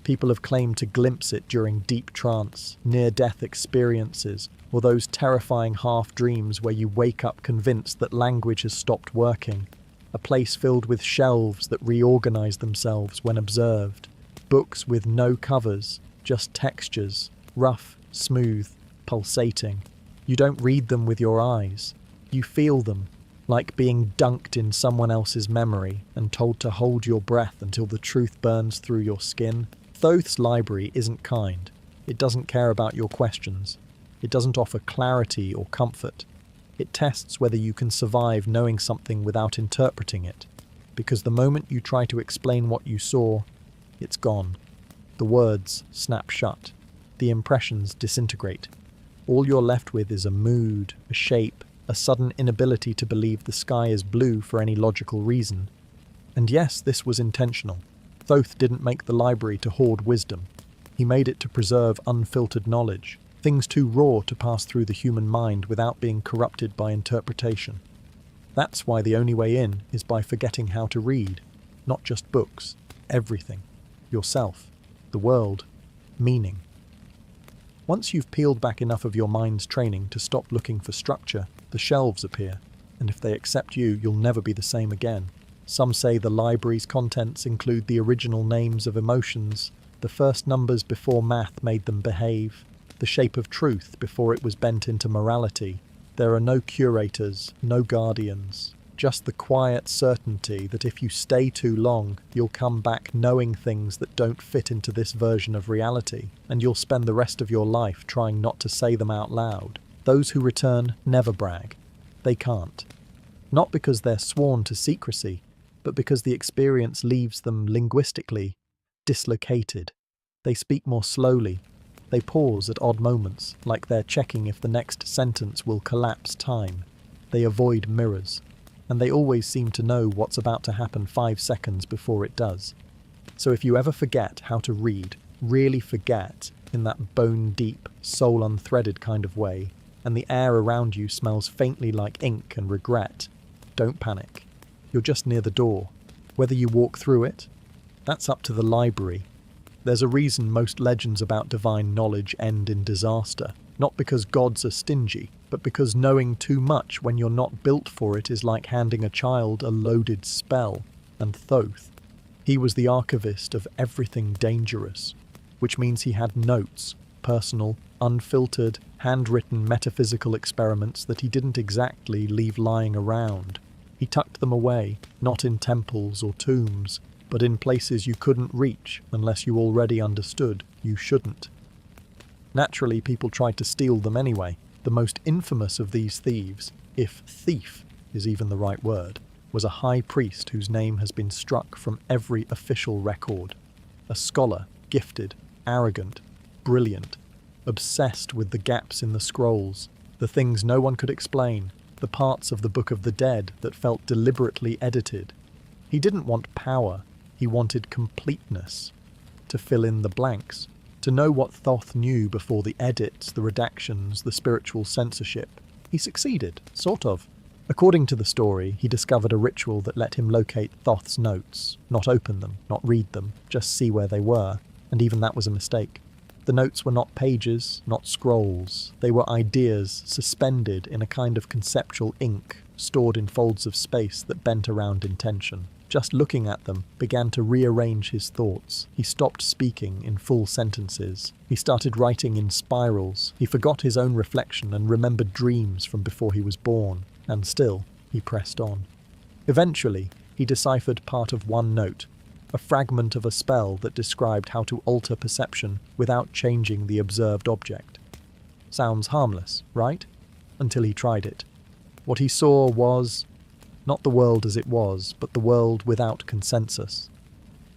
People have claimed to glimpse it during deep trance, near-death experiences, or those terrifying half-dreams where you wake up convinced that language has stopped working. A place filled with shelves that reorganize themselves when observed. Books with no covers, just textures, rough, smooth, pulsating. You don't read them with your eyes. You feel them, like being dunked in someone else's memory and told to hold your breath until the truth burns through your skin. Thoth's library isn't kind. It doesn't care about your questions. It doesn't offer clarity or comfort. It tests whether you can survive knowing something without interpreting it. Because the moment you try to explain what you saw, it's gone. The words snap shut. The impressions disintegrate. All you're left with is a mood, a shape, a sudden inability to believe the sky is blue for any logical reason. And yes, this was intentional. Thoth didn't make the library to hoard wisdom. He made it to preserve unfiltered knowledge, things too raw to pass through the human mind without being corrupted by interpretation. That's why the only way in is by forgetting how to read. Not just books, everything. Yourself, the world, meaning. Once you've peeled back enough of your mind's training to stop looking for structure, the shelves appear, and if they accept you, you'll never be the same again. Some say the library's contents include the original names of emotions, the first numbers before math made them behave, the shape of truth before it was bent into morality. There are no curators, no guardians, just the quiet certainty that if you stay too long, you'll come back knowing things that don't fit into this version of reality, and you'll spend the rest of your life trying not to say them out loud. Those who return never brag. They can't. Not because they're sworn to secrecy, but because the experience leaves them linguistically dislocated. They speak more slowly, They pause at odd moments, like they're checking if the next sentence will collapse time. They avoid mirrors, and they always seem to know what's about to happen 5 seconds before it does. So if you ever forget how to read, really forget, in that bone-deep, soul-unthreaded kind of way, and the air around you smells faintly like ink and regret, don't panic. You're just near the door. Whether you walk through it, that's up to the library. There's a reason most legends about divine knowledge end in disaster, not because gods are stingy, but because knowing too much when you're not built for it is like handing a child a loaded spell. And Thoth, he was the archivist of everything dangerous, which means he had notes, personal, unfiltered, handwritten metaphysical experiments that he didn't exactly leave lying around. He tucked them away, not in temples or tombs, but in places you couldn't reach unless you already understood you shouldn't. Naturally, people tried to steal them anyway. The most infamous of these thieves, if thief is even the right word, was a high priest whose name has been struck from every official record. A scholar, gifted, arrogant, brilliant, obsessed with the gaps in the scrolls, the things no one could explain, the parts of the Book of the Dead that felt deliberately edited. He didn't want power, he wanted completeness, to fill in the blanks, to know what Thoth knew before the edits, the redactions, the spiritual censorship. He succeeded, sort of. According to the story, he discovered a ritual that let him locate Thoth's notes, not open them, not read them, just see where they were, and even that was a mistake. The notes were not pages, not scrolls. They were ideas suspended in a kind of conceptual ink, stored in folds of space that bent around intention. Just looking at them began to rearrange his thoughts. He stopped speaking in full sentences. He started writing in spirals. He forgot his own reflection and remembered dreams from before he was born. And still, he pressed on. Eventually, he deciphered part of one note, a fragment of a spell that described how to alter perception without changing the observed object. Sounds harmless, right? Until he tried it. What he saw was not the world as it was, but the world without consensus.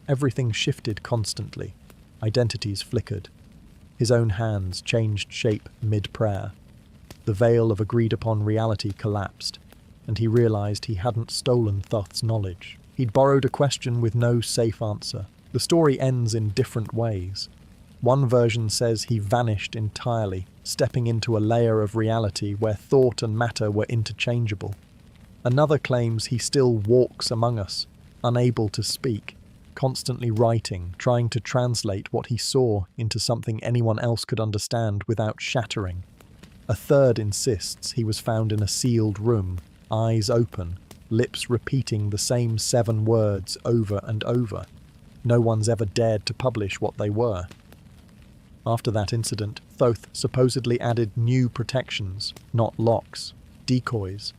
Everything shifted constantly. Identities flickered. His own hands changed shape mid-prayer. The veil of agreed-upon reality collapsed, and he realized he hadn't stolen Thoth's knowledge. He'd borrowed a question with no safe answer. The story ends in different ways. One version says he vanished entirely, stepping into a layer of reality where thought and matter were interchangeable. Another claims he still walks among us, unable to speak, constantly writing, trying to translate what he saw into something anyone else could understand without shattering. A third insists he was found in a sealed room, eyes open, lips repeating the same 7 words over and over. No one's ever dared to publish what they were. After that incident, Thoth supposedly added new protections, not locks, decoys.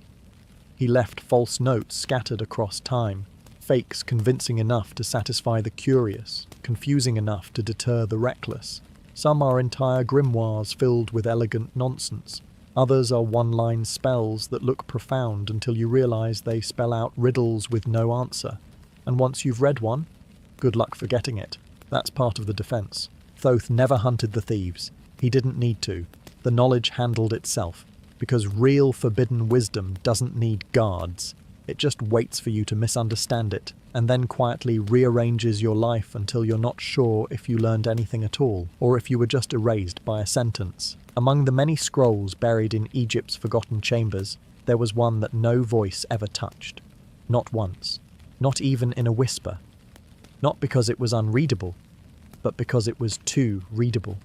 He left false notes scattered across time, fakes convincing enough to satisfy the curious, confusing enough to deter the reckless. Some are entire grimoires filled with elegant nonsense. Others are one-line spells that look profound until you realize they spell out riddles with no answer. And once you've read one, good luck forgetting it. That's part of the defense. Thoth never hunted the thieves. He didn't need to. The knowledge handled itself. Because real forbidden wisdom doesn't need guards. It just waits for you to misunderstand it, and then quietly rearranges your life until you're not sure if you learned anything at all, or if you were just erased by a sentence. Among the many scrolls buried in Egypt's forgotten chambers, there was one that no voice ever touched. Not once. Not even in a whisper. Not because it was unreadable, but because it was too readable.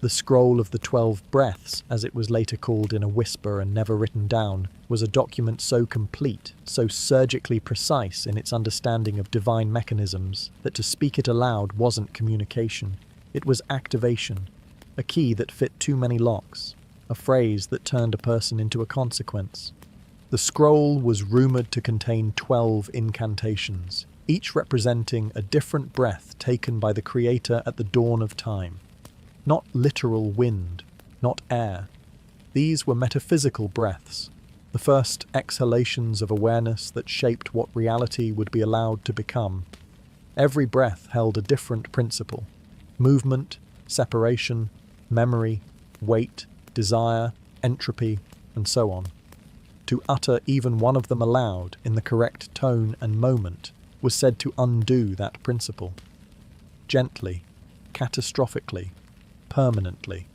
The Scroll of the 12 Breaths, as it was later called in a whisper and never written down, was a document so complete, so surgically precise in its understanding of divine mechanisms, that to speak it aloud wasn't communication. It was activation, a key that fit too many locks, a phrase that turned a person into a consequence. The scroll was rumoured to contain 12 incantations, each representing a different breath taken by the Creator at the dawn of time. Not literal wind, not air. These were metaphysical breaths, the first exhalations of awareness that shaped what reality would be allowed to become. Every breath held a different principle: movement, separation, memory, weight, desire, entropy, and so on. To utter even one of them aloud in the correct tone and moment was said to undo that principle. Gently, catastrophically, permanently.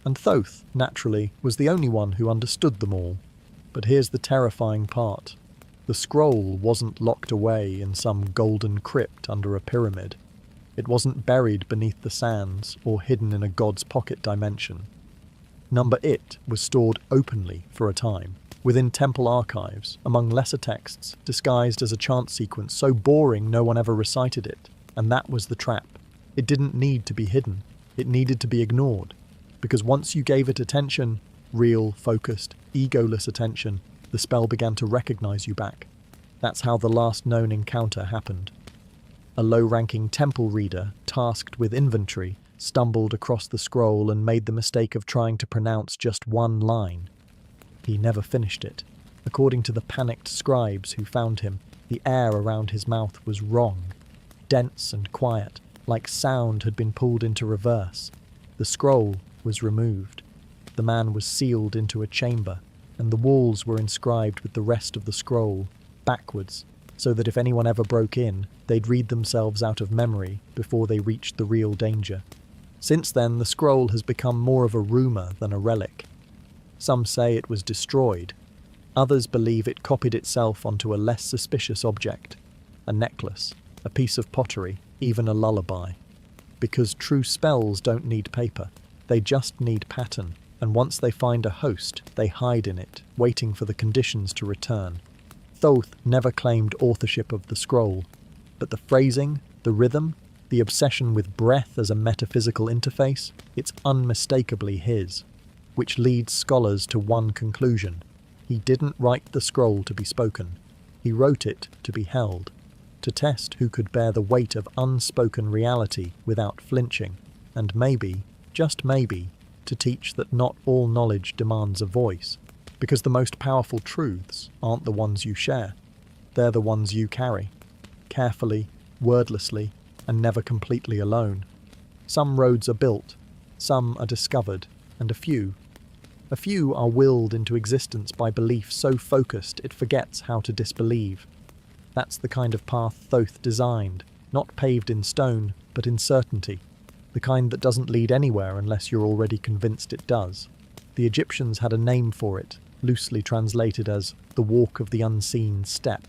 And Thoth, naturally, was the only one who understood them all. But here's the terrifying part. The scroll wasn't locked away in some golden crypt under a pyramid. It wasn't buried beneath the sands or hidden in a god's pocket dimension. Number It was stored openly for a time, within temple archives, among lesser texts, disguised as a chant sequence so boring no one ever recited it. And that was the trap. It didn't need to be hidden. It needed to be ignored. Because once you gave it attention, real, focused, egoless attention, the spell began to recognize you back. That's how the last known encounter happened. A low-ranking temple reader, tasked with inventory, stumbled across the scroll and made the mistake of trying to pronounce just one line. He never finished it. According to the panicked scribes who found him, the air around his mouth was wrong, dense and quiet, like sound had been pulled into reverse. The scroll was removed. The man was sealed into a chamber, and the walls were inscribed with the rest of the scroll, backwards, so that if anyone ever broke in, they'd read themselves out of memory before they reached the real danger. Since then, the scroll has become more of a rumour than a relic. Some say it was destroyed. Others believe it copied itself onto a less suspicious object, a necklace, a piece of pottery, even a lullaby. Because true spells don't need paper. They just need pattern, and once they find a host, they hide in it, waiting for the conditions to return. Thoth never claimed authorship of the scroll, but the phrasing, the rhythm, the obsession with breath as a metaphysical interface, it's unmistakably his, which leads scholars to one conclusion. He didn't write the scroll to be spoken. He wrote it to be held, to test who could bear the weight of unspoken reality without flinching, and maybe, just maybe, to teach that not all knowledge demands a voice, because the most powerful truths aren't the ones you share. They're the ones you carry, carefully, wordlessly, and never completely alone. Some roads are built, some are discovered, and a few are willed into existence by belief so focused it forgets how to disbelieve. That's the kind of path Thoth designed, not paved in stone, but in certainty. The kind that doesn't lead anywhere unless you're already convinced it does. The Egyptians had a name for it, loosely translated as the walk of the unseen step.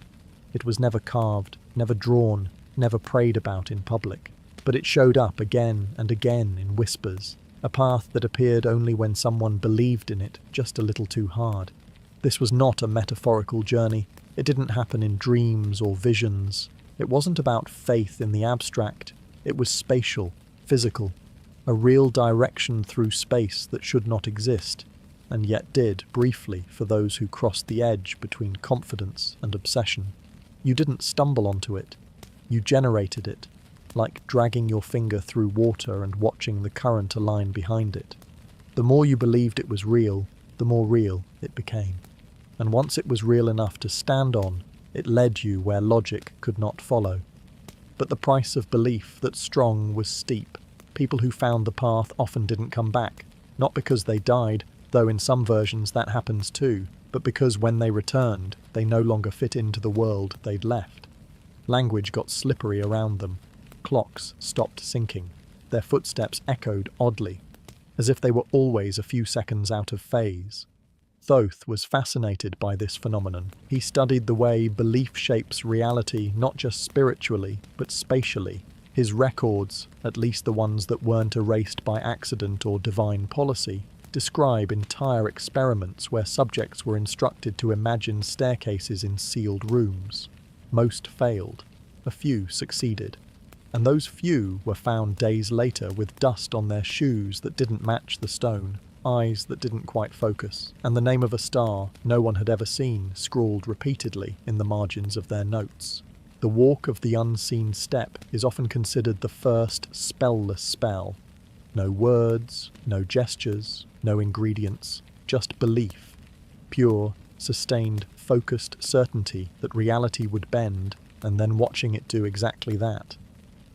It was never carved, never drawn, never prayed about in public, but it showed up again and again in whispers, a path that appeared only when someone believed in it just a little too hard. This was not a metaphorical journey. It didn't happen in dreams or visions. It wasn't about faith in the abstract. It was spatial, physical, a real direction through space that should not exist, and yet did, briefly, for those who crossed the edge between confidence and obsession. You didn't stumble onto it. You generated it, like dragging your finger through water and watching the current align behind it. The more you believed it was real, the more real it became. And once it was real enough to stand on, it led you where logic could not follow. But the price of belief that's strong was steep. People who found the path often didn't come back, not because they died, though in some versions that happens too, but because when they returned, they no longer fit into the world they'd left. Language got slippery around them. Clocks stopped syncing. Their footsteps echoed oddly, as if they were always a few seconds out of phase. Thoth was fascinated by this phenomenon. He studied the way belief shapes reality not just spiritually, but spatially. His records, at least the ones that weren't erased by accident or divine policy, describe entire experiments where subjects were instructed to imagine staircases in sealed rooms. Most failed. A few succeeded. And those few were found days later with dust on their shoes that didn't match the stone, eyes that didn't quite focus, and the name of a star no one had ever seen scrawled repeatedly in the margins of their notes. The walk of the unseen step is often considered the first spell-less spell. No words, no gestures, no ingredients, just belief. Pure, sustained, focused certainty that reality would bend, and then watching it do exactly that.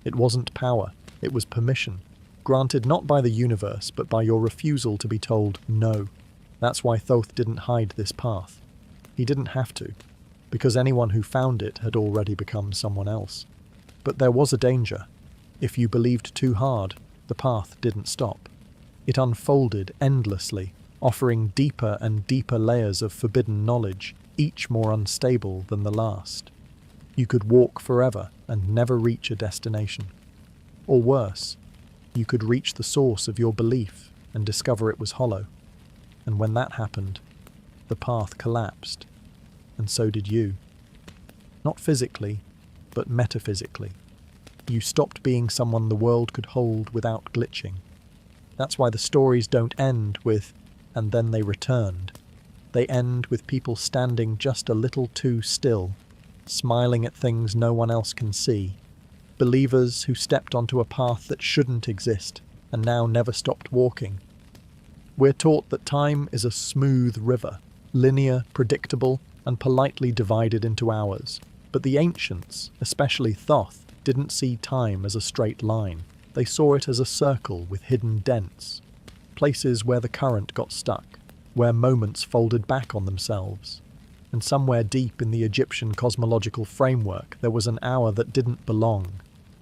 It wasn't power, it was permission. granted not by the universe, but by your refusal to be told no. That's why Thoth didn't hide this path. He didn't have to, because anyone who found it had already become someone else. But there was a danger. If you believed too hard, the path didn't stop. It unfolded endlessly, offering deeper and deeper layers of forbidden knowledge, each more unstable than the last. You could walk forever and never reach a destination. Or worse, you could reach the source of your belief and discover it was hollow. And when that happened, the path collapsed, and so did you. Not physically, but metaphysically. You stopped being someone the world could hold without glitching. That's why the stories don't end with, and then they returned. They end with people standing just a little too still, smiling at things no one else can see. Believers who stepped onto a path that shouldn't exist and now never stopped walking. We're taught that time is a smooth river, linear, predictable, and politely divided into hours. But the ancients, especially Thoth, didn't see time as a straight line. They saw it as a circle with hidden dents, places where the current got stuck, where moments folded back on themselves. And somewhere deep in the Egyptian cosmological framework there was an hour that didn't belong,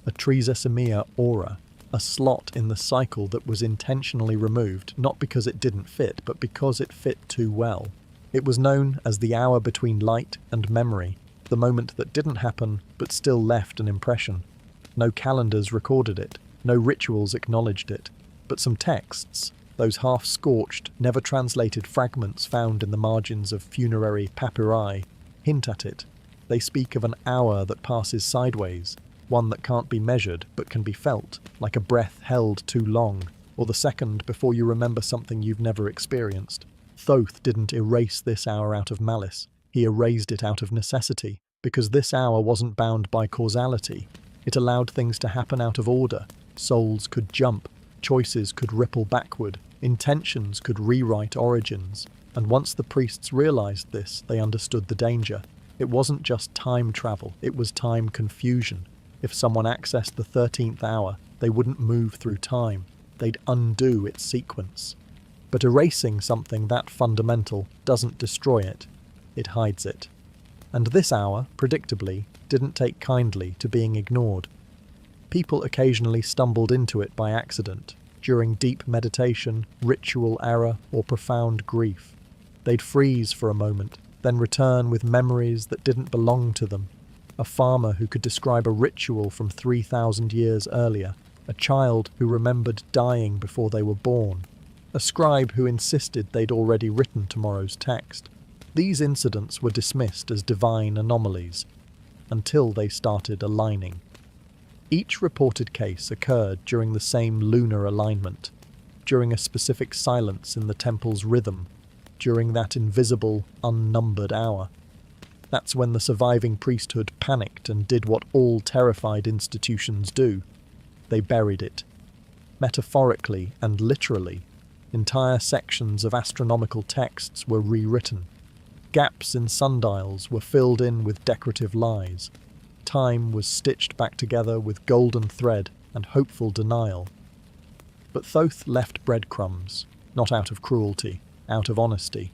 a trisesimiya aura, a slot in the cycle that was intentionally removed, not because it didn't fit, but because it fit too well. It was known as the hour between light and memory, the moment that didn't happen but still left an impression. No calendars recorded it, no rituals acknowledged it, but some texts, those half-scorched, never-translated fragments found in the margins of funerary papyri, hint at it. They speak of an hour that passes sideways, one that can't be measured but can be felt, like a breath held too long, or the second before you remember something you've never experienced. Thoth didn't erase this hour out of malice. He erased it out of necessity, because this hour wasn't bound by causality. It allowed things to happen out of order. Souls could jump, choices could ripple backward, intentions could rewrite origins. And once the priests realized this, they understood the danger. It wasn't just time travel, it was time confusion. If someone accessed the 13th hour, they wouldn't move through time. They'd undo its sequence. But erasing something that fundamental doesn't destroy it. It hides it. And this hour, predictably, didn't take kindly to being ignored. People occasionally stumbled into it by accident, during deep meditation, ritual error, or profound grief. They'd freeze for a moment, then return with memories that didn't belong to them. A farmer who could describe a ritual from 3,000 years earlier, a child who remembered dying before they were born, a scribe who insisted they'd already written tomorrow's text. These incidents were dismissed as divine anomalies, until they started aligning. Each reported case occurred during the same lunar alignment, during a specific silence in the temple's rhythm, during that invisible, unnumbered hour. That's when the surviving priesthood panicked and did what all terrified institutions do. They buried it. Metaphorically and literally, entire sections of astronomical texts were rewritten. Gaps in sundials were filled in with decorative lies. Time was stitched back together with golden thread and hopeful denial. But Thoth left breadcrumbs, not out of cruelty, out of honesty.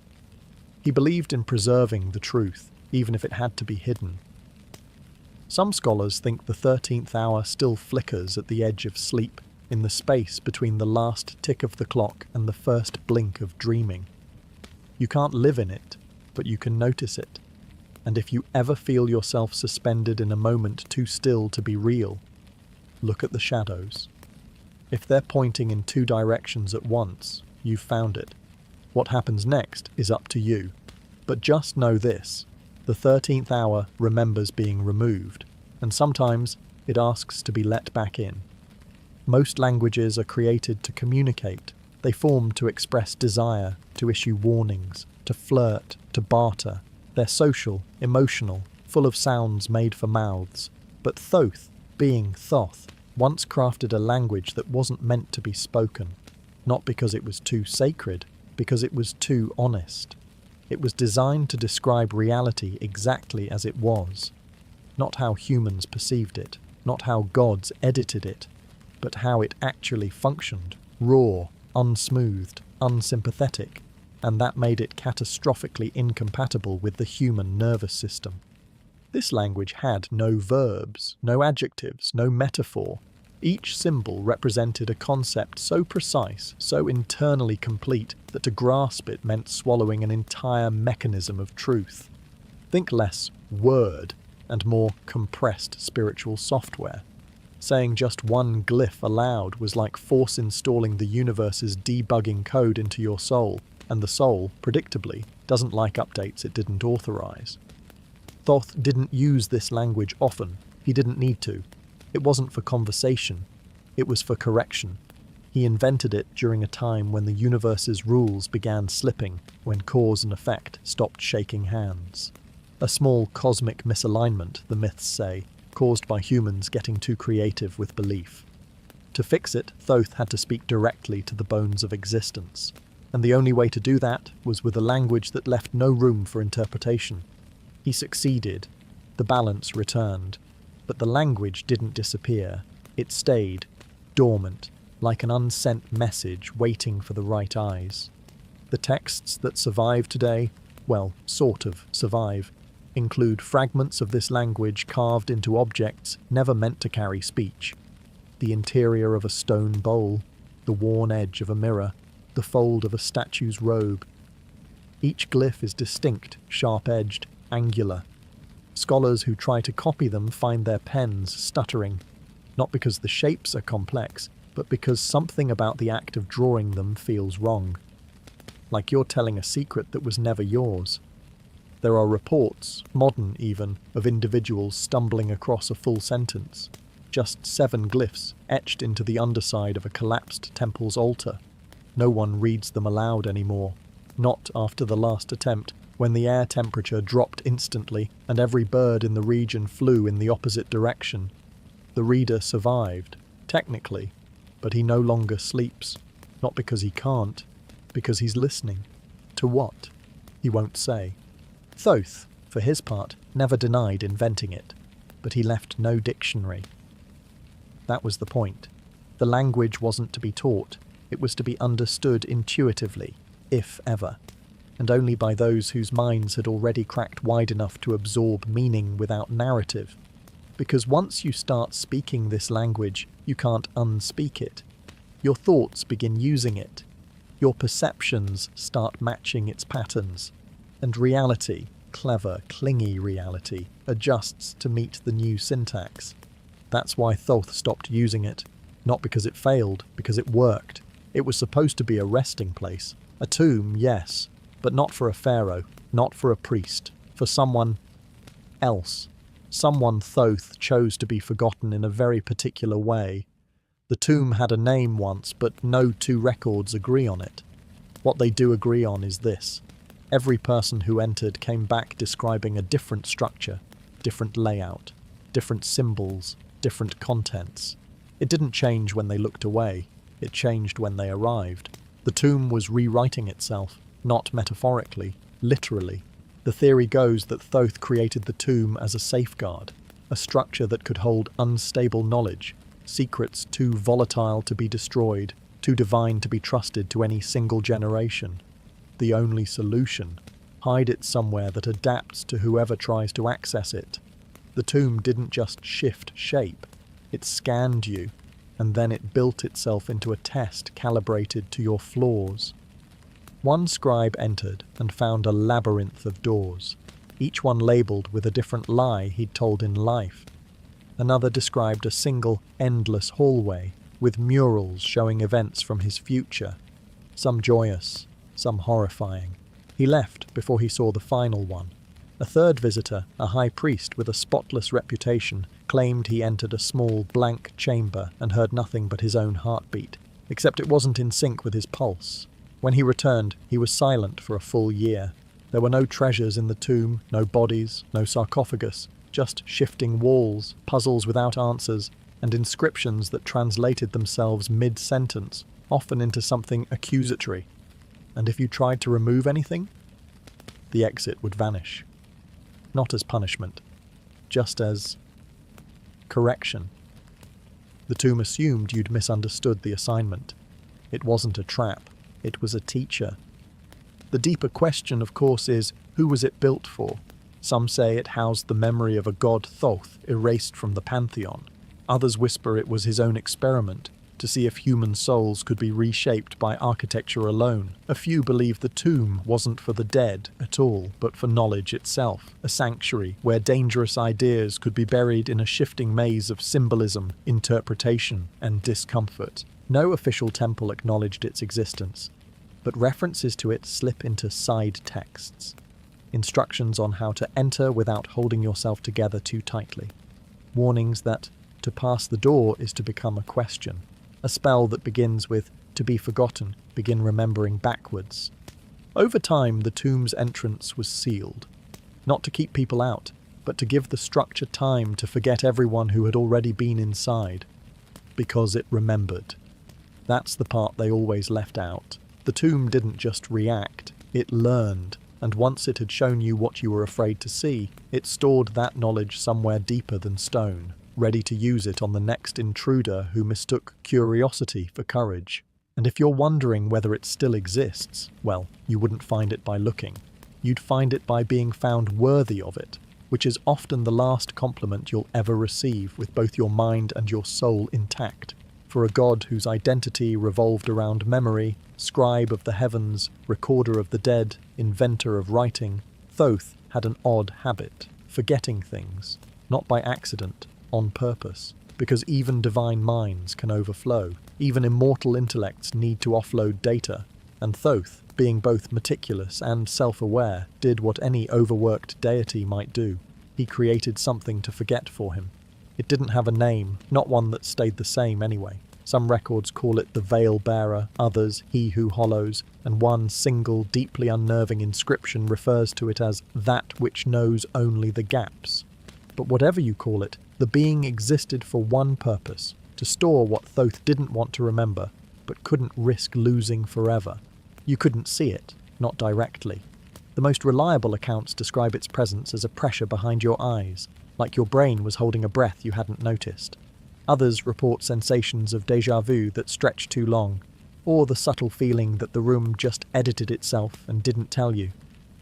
He believed in preserving the truth, even if it had to be hidden. Some scholars think the 13th hour still flickers at the edge of sleep, in the space between the last tick of the clock and the first blink of dreaming. You can't live in it, but you can notice it. And if you ever feel yourself suspended in a moment too still to be real, look at the shadows. If they're pointing in two directions at once, you've found it. What happens next is up to you. But just know this, the 13th hour remembers being removed, and sometimes it asks to be let back in. Most languages are created to communicate. They form to express desire, to issue warnings, to flirt, to barter. They're social, emotional, full of sounds made for mouths. But Thoth, being Thoth, once crafted a language that wasn't meant to be spoken. Not because it was too sacred, because it was too honest. It was designed to describe reality exactly as it was. Not how humans perceived it, not how gods edited it, but how it actually functioned, raw, unsmoothed, unsympathetic, and that made it catastrophically incompatible with the human nervous system. This language had no verbs, no adjectives, no metaphor. Each symbol represented a concept so precise, so internally complete, that to grasp it meant swallowing an entire mechanism of truth. Think less word and more compressed spiritual software. Saying just one glyph aloud was like force installing the universe's debugging code into your soul, and the soul, predictably, doesn't like updates it didn't authorize. Thoth didn't use this language often. He didn't need to. It wasn't for conversation. It was for correction. He invented it during a time when the universe's rules began slipping, when cause and effect stopped shaking hands. A small cosmic misalignment, the myths say, caused by humans getting too creative with belief. To fix it, Thoth had to speak directly to the bones of existence, and the only way to do that was with a language that left no room for interpretation. He succeeded. The balance returned, but the language didn't disappear. It stayed, dormant, like an unsent message waiting for the right eyes. The texts that survive today, well, sort of survive, include fragments of this language carved into objects never meant to carry speech. The interior of a stone bowl, the worn edge of a mirror, the fold of a statue's robe. Each glyph is distinct, sharp-edged, angular. Scholars who try to copy them find their pens stuttering, not because the shapes are complex, but because something about the act of drawing them feels wrong. Like you're telling a secret that was never yours. There are reports, modern even, of individuals stumbling across a full sentence. Just 7 glyphs etched into the underside of a collapsed temple's altar. No one reads them aloud anymore. Not after the last attempt, when the air temperature dropped instantly and every bird in the region flew in the opposite direction. The reader survived, technically, but he no longer sleeps. Not because he can't, because he's listening. To what? He won't say. Thoth, for his part, never denied inventing it, but he left no dictionary. That was the point. The language wasn't to be taught, it was to be understood intuitively, if ever, and only by those whose minds had already cracked wide enough to absorb meaning without narrative. Because once you start speaking this language, you can't unspeak it. Your thoughts begin using it. Your perceptions start matching its patterns. And reality, clever, clingy reality, adjusts to meet the new syntax. That's why Thoth stopped using it. Not because it failed, because it worked. It was supposed to be a resting place. A tomb, yes, but not for a pharaoh, not for a priest, for someone else. Someone Thoth chose to be forgotten in a very particular way. The tomb had a name once, but no 2 records agree on it. What they do agree on is this. Every person who entered came back describing a different structure, different layout, different symbols, different contents. It didn't change when they looked away. It changed when they arrived. The tomb was rewriting itself, not metaphorically, literally. The theory goes that Thoth created the tomb as a safeguard, a structure that could hold unstable knowledge, secrets too volatile to be destroyed, too divine to be trusted to any single generation. The only solution: hide it somewhere that adapts to whoever tries to access it. The tomb didn't just shift shape, it scanned you, and then it built itself into a test calibrated to your flaws. One scribe entered and found a labyrinth of doors, each one labelled with a different lie he'd told in life. Another described a single, endless hallway, with murals showing events from his future, some joyous, some horrifying. He left before he saw the final one. A third visitor, a high priest with a spotless reputation, claimed he entered a small, blank chamber and heard nothing but his own heartbeat, except it wasn't in sync with his pulse. When he returned, he was silent for a full year. There were no treasures in the tomb, no bodies, no sarcophagus, just shifting walls, puzzles without answers, and inscriptions that translated themselves mid-sentence, often into something accusatory. And if you tried to remove anything, the exit would vanish. Not as punishment, just as correction. The tomb assumed you'd misunderstood the assignment. It wasn't a trap, it was a teacher. The deeper question, of course, is, who was it built for? Some say it housed the memory of a god Thoth erased from the pantheon. Others whisper it was his own experiment, to see if human souls could be reshaped by architecture alone. A few believe the tomb wasn't for the dead at all, but for knowledge itself, a sanctuary where dangerous ideas could be buried in a shifting maze of symbolism, interpretation, and discomfort. No official temple acknowledged its existence, but references to it slip into side texts. Instructions on how to enter without holding yourself together too tightly. Warnings that to pass the door is to become a question. A spell that begins with to be forgotten, begin remembering backwards. Over time, the tomb's entrance was sealed. Not to keep people out, but to give the structure time to forget everyone who had already been inside. Because it remembered. That's the part they always left out. The tomb didn't just react, it learned. And once it had shown you what you were afraid to see, it stored that knowledge somewhere deeper than stone, ready to use it on the next intruder who mistook curiosity for courage. And if you're wondering whether it still exists, well, you wouldn't find it by looking. You'd find it by being found worthy of it, which is often the last compliment you'll ever receive with both your mind and your soul intact. For a god whose identity revolved around memory, scribe of the heavens, recorder of the dead, inventor of writing, Thoth had an odd habit, forgetting things, not by accident, on purpose, because even divine minds can overflow. Even immortal intellects need to offload data, and Thoth, being both meticulous and self-aware, did what any overworked deity might do. He created something to forget for him. It didn't have a name, not one that stayed the same anyway. Some records call it the Veil Bearer, others He Who Hollows, and one single, deeply unnerving inscription refers to it as that which knows only the gaps. But whatever you call it, the being existed for one purpose, to store what Thoth didn't want to remember, but couldn't risk losing forever. You couldn't see it, not directly. The most reliable accounts describe its presence as a pressure behind your eyes, like your brain was holding a breath you hadn't noticed. Others report sensations of déjà vu that stretch too long, or the subtle feeling that the room just edited itself and didn't tell you.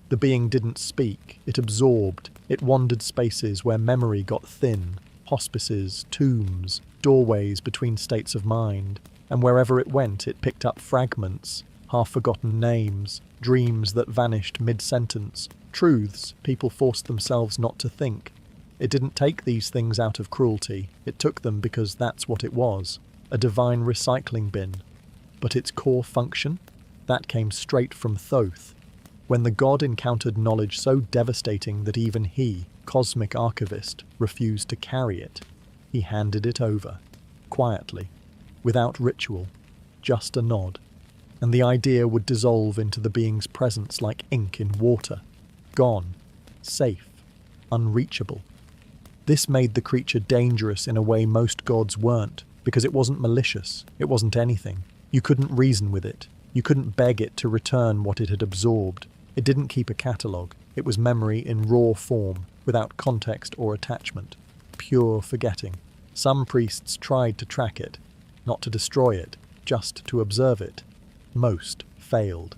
The being didn't speak, it absorbed, it wandered spaces where memory got thin, hospices, tombs, doorways between states of mind, and wherever it went it picked up fragments, half-forgotten names, dreams that vanished mid-sentence, truths people forced themselves not to think. It didn't take these things out of cruelty, it took them because that's what it was, a divine recycling bin. But its core function? That came straight from Thoth. When the god encountered knowledge so devastating that even he, cosmic archivist, refused to carry it, he handed it over, quietly, without ritual, just a nod, and the idea would dissolve into the being's presence like ink in water, gone, safe, unreachable. This made the creature dangerous in a way most gods weren't, because it wasn't malicious, it wasn't anything. You couldn't reason with it, you couldn't beg it to return what it had absorbed. It didn't keep a catalogue, it was memory in raw form, without context or attachment, pure forgetting. Some priests tried to track it, not to destroy it, just to observe it. Most failed.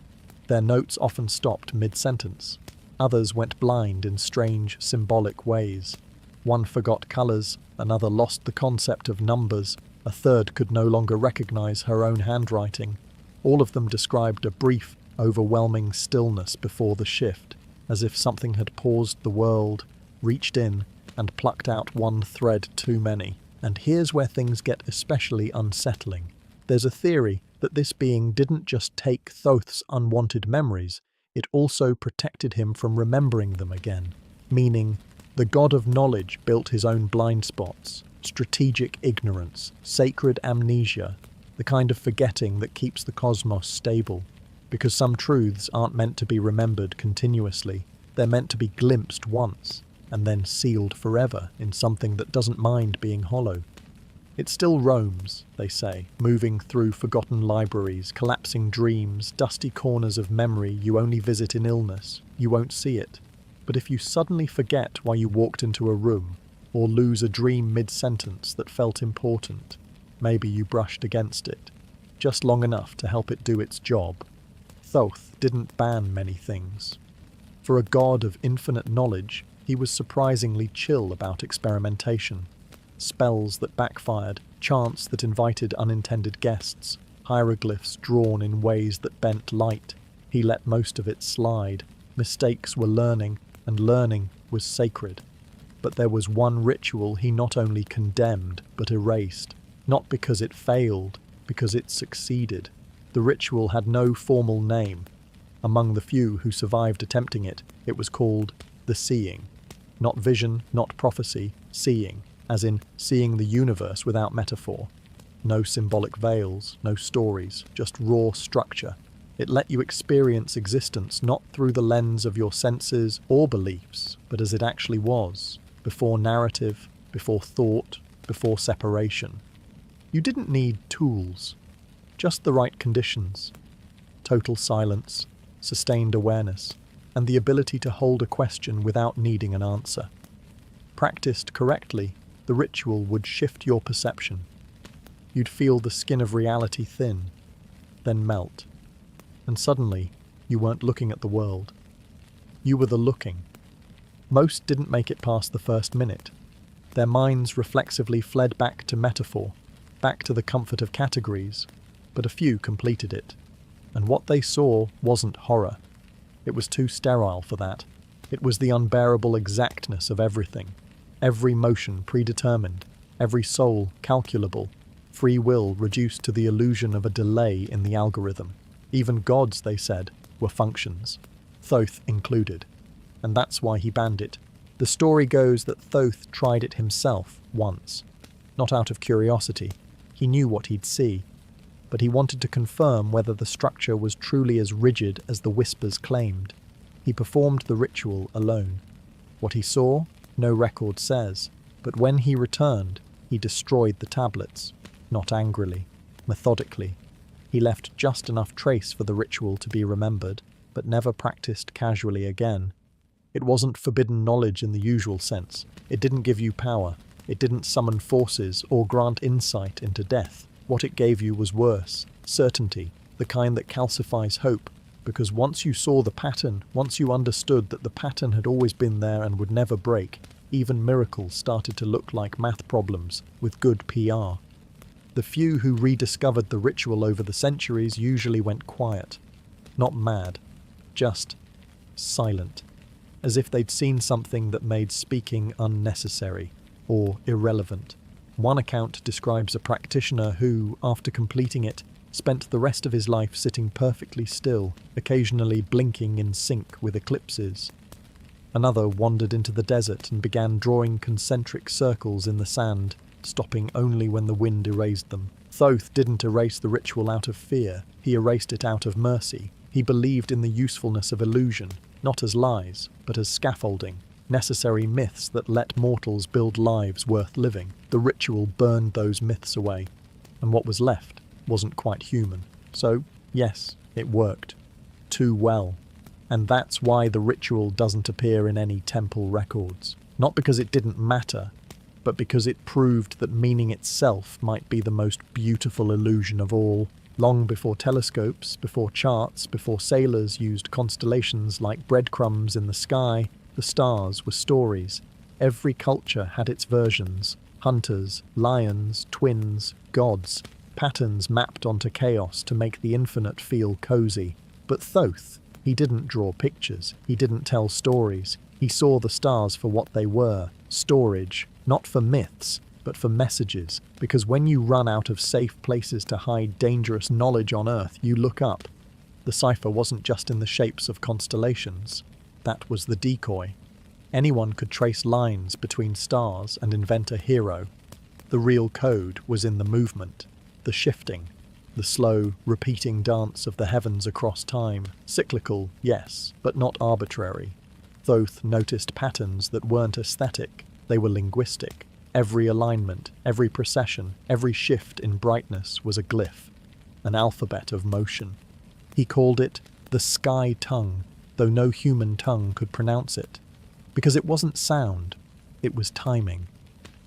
Their notes often stopped mid-sentence. Others went blind in strange, symbolic ways. One forgot colours, another lost the concept of numbers, a third could no longer recognise her own handwriting. All of them described a brief, overwhelming stillness before the shift, as if something had paused the world, reached in, and plucked out one thread too many. And here's where things get especially unsettling. There's a theory that this being didn't just take Thoth's unwanted memories, it also protected him from remembering them again. Meaning, the god of knowledge built his own blind spots, strategic ignorance, sacred amnesia, the kind of forgetting that keeps the cosmos stable. Because some truths aren't meant to be remembered continuously, they're meant to be glimpsed once, and then sealed forever in something that doesn't mind being hollow. It still roams, they say, moving through forgotten libraries, collapsing dreams, dusty corners of memory you only visit in illness. You won't see it. But if you suddenly forget why you walked into a room, or lose a dream mid-sentence that felt important, Maybe you brushed against it, just long enough to help it do its job. Thoth didn't ban many things. For a god of infinite knowledge, he was surprisingly chill about experimentation. Spells that backfired, chants that invited unintended guests, hieroglyphs drawn in ways that bent light. He let most of it slide. Mistakes were learning, and learning was sacred. But there was one ritual he not only condemned, but erased. Not because it failed, because it succeeded. The ritual had no formal name. Among the few who survived attempting it, it was called the Seeing. Not vision, not prophecy, seeing, as in seeing the universe without metaphor. No symbolic veils, no stories, just raw structure. It let you experience existence not through the lens of your senses or beliefs, but as it actually was, before narrative, before thought, before separation. You didn't need tools, just the right conditions. Total silence, sustained awareness, and the ability to hold a question without needing an answer. Practiced correctly, the ritual would shift your perception. You'd feel the skin of reality thin, then melt. And suddenly, you weren't looking at the world. You were the looking. Most didn't make it past the first minute. Their minds reflexively fled back to metaphor, back to the comfort of categories, but a few completed it. And what they saw wasn't horror. It was too sterile for that. It was the unbearable exactness of everything. Every motion predetermined, every soul calculable, free will reduced to the illusion of a delay in the algorithm. Even gods, they said, were functions, Thoth included. And that's why he banned it. The story goes that Thoth tried it himself once. Not out of curiosity. He knew what he'd see. But he wanted to confirm whether the structure was truly as rigid as the whispers claimed. He performed the ritual alone. What he saw, no record says, but when he returned, he destroyed the tablets, not angrily, methodically. He left just enough trace for the ritual to be remembered, but never practiced casually again. It wasn't forbidden knowledge in the usual sense. It didn't give you power. It didn't summon forces or grant insight into death. What it gave you was worse, certainty, the kind that calcifies hope, because once you saw the pattern, once you understood that the pattern had always been there and would never break, even miracles started to look like math problems with good PR. The few who rediscovered the ritual over the centuries usually went quiet, not mad, just silent, as if they'd seen something that made speaking unnecessary or irrelevant. One account describes a practitioner who, after completing it, spent the rest of his life sitting perfectly still, occasionally blinking in sync with eclipses. Another wandered into the desert and began drawing concentric circles in the sand, stopping only when the wind erased them. Thoth didn't erase the ritual out of fear, he erased it out of mercy. He believed in the usefulness of illusion, not as lies, but as scaffolding, necessary myths that let mortals build lives worth living. The ritual burned those myths away, and what was left wasn't quite human. So, yes, it worked. Too well. And that's why the ritual doesn't appear in any temple records. Not because it didn't matter, but because it proved that meaning itself might be the most beautiful illusion of all. Long before telescopes, before charts, before sailors used constellations like breadcrumbs in the sky, the stars were stories. Every culture had its versions. Hunters, lions, twins, gods. Patterns mapped onto chaos to make the infinite feel cozy. But Thoth, he didn't draw pictures. He didn't tell stories. He saw the stars for what they were. Storage, not for myths, but for messages. Because when you run out of safe places to hide dangerous knowledge on Earth, you look up. The cipher wasn't just in the shapes of constellations. That was the decoy. Anyone could trace lines between stars and invent a hero. The real code was in the movement, the shifting, the slow, repeating dance of the heavens across time. Cyclical, yes, but not arbitrary. Thoth noticed patterns that weren't aesthetic, they were linguistic. Every alignment, every precession, every shift in brightness was a glyph, an alphabet of motion. He called it the sky tongue, though no human tongue could pronounce it. Because it wasn't sound, it was timing.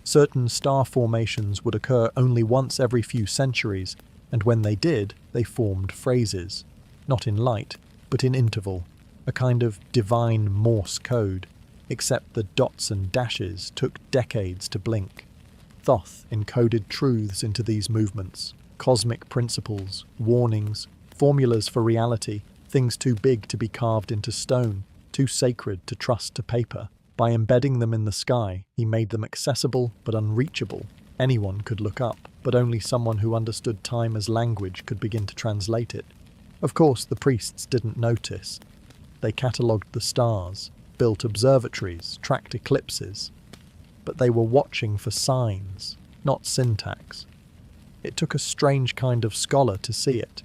Certain star formations would occur only once every few centuries, and when they did, they formed phrases, not in light, but in interval, a kind of divine Morse code, except the dots and dashes took decades to blink. Thoth encoded truths into these movements, cosmic principles, warnings, formulas for reality, things too big to be carved into stone, too sacred to trust to paper. By embedding them in the sky, he made them accessible but unreachable. Anyone could look up, but only someone who understood time as language could begin to translate it. Of course, the priests didn't notice. They catalogued the stars, built observatories, tracked eclipses. But they were watching for signs, not syntax. It took a strange kind of scholar to see it.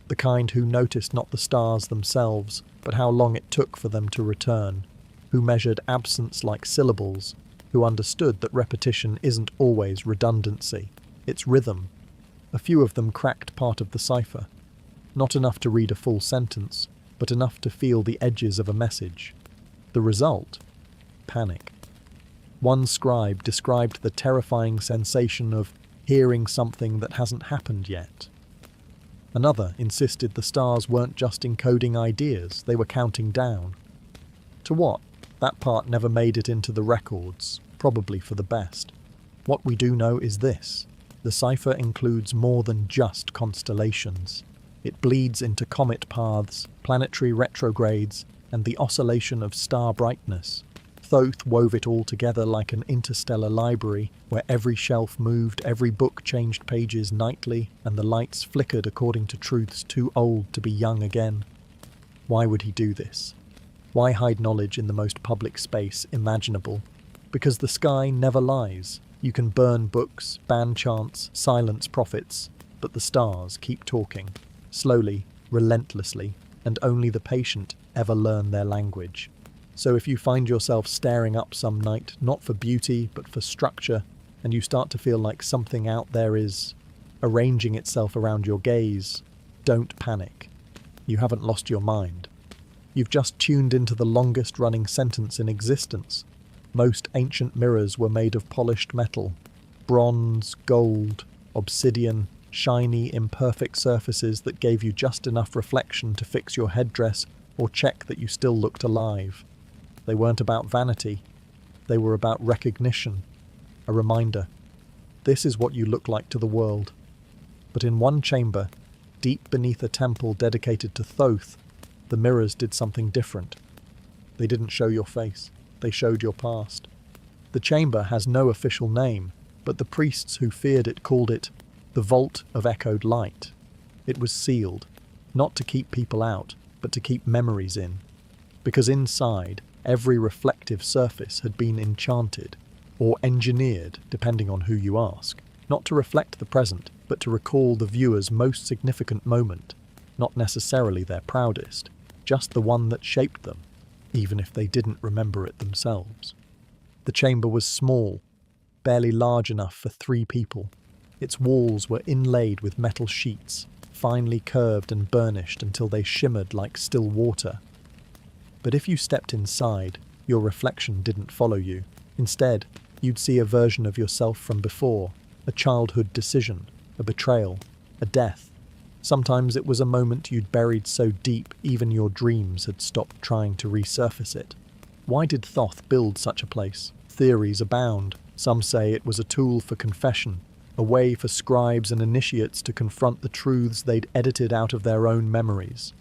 The kind who noticed not the stars themselves, but how long it took for them to return, who measured absence like syllables, who understood that repetition isn't always redundancy, it's rhythm. A few of them cracked part of the cipher. Not enough to read a full sentence, but enough to feel the edges of a message. The result? Panic. One scribe described the terrifying sensation of hearing something that hasn't happened yet. Another insisted the stars weren't just encoding ideas, they were counting down. To what? That part never made it into the records, probably for the best. What we do know is this: the cipher includes more than just constellations. It bleeds into comet paths, planetary retrogrades, and the oscillation of star brightness. Thoth wove it all together like an interstellar library, where every shelf moved, every book changed pages nightly, and the lights flickered according to truths too old to be young again. Why would he do this? Why hide knowledge in the most public space imaginable? Because the sky never lies. You can burn books, ban chants, silence prophets, but the stars keep talking, slowly, relentlessly, and only the patient ever learn their language. So if you find yourself staring up some night, not for beauty, but for structure, and you start to feel like something out there is arranging itself around your gaze, don't panic. You haven't lost your mind. You've just tuned into the longest-running sentence in existence. Most ancient mirrors were made of polished metal, bronze, gold, obsidian, shiny, imperfect surfaces that gave you just enough reflection to fix your headdress or check that you still looked alive. They weren't about vanity. They were about recognition, a reminder. This is what you look like to the world. But in one chamber, deep beneath a temple dedicated to Thoth, the mirrors did something different. They didn't show your face. They showed your past. The chamber has no official name, but the priests who feared it called it the Vault of Echoed Light. It was sealed, not to keep people out, but to keep memories in. Because inside, every reflective surface had been enchanted, or engineered, depending on who you ask, not to reflect the present, but to recall the viewer's most significant moment, not necessarily their proudest, just the one that shaped them, even if they didn't remember it themselves. The chamber was small, barely large enough for 3 people. Its walls were inlaid with metal sheets, finely curved and burnished until they shimmered like still water. But if you stepped inside, your reflection didn't follow you. Instead, you'd see a version of yourself from before, a childhood decision, a betrayal, a death. Sometimes it was a moment you'd buried so deep even your dreams had stopped trying to resurface it. Why did Thoth build such a place? Theories abound. Some say it was a tool for confession, a way for scribes and initiates to confront the truths they'd edited out of their own memories.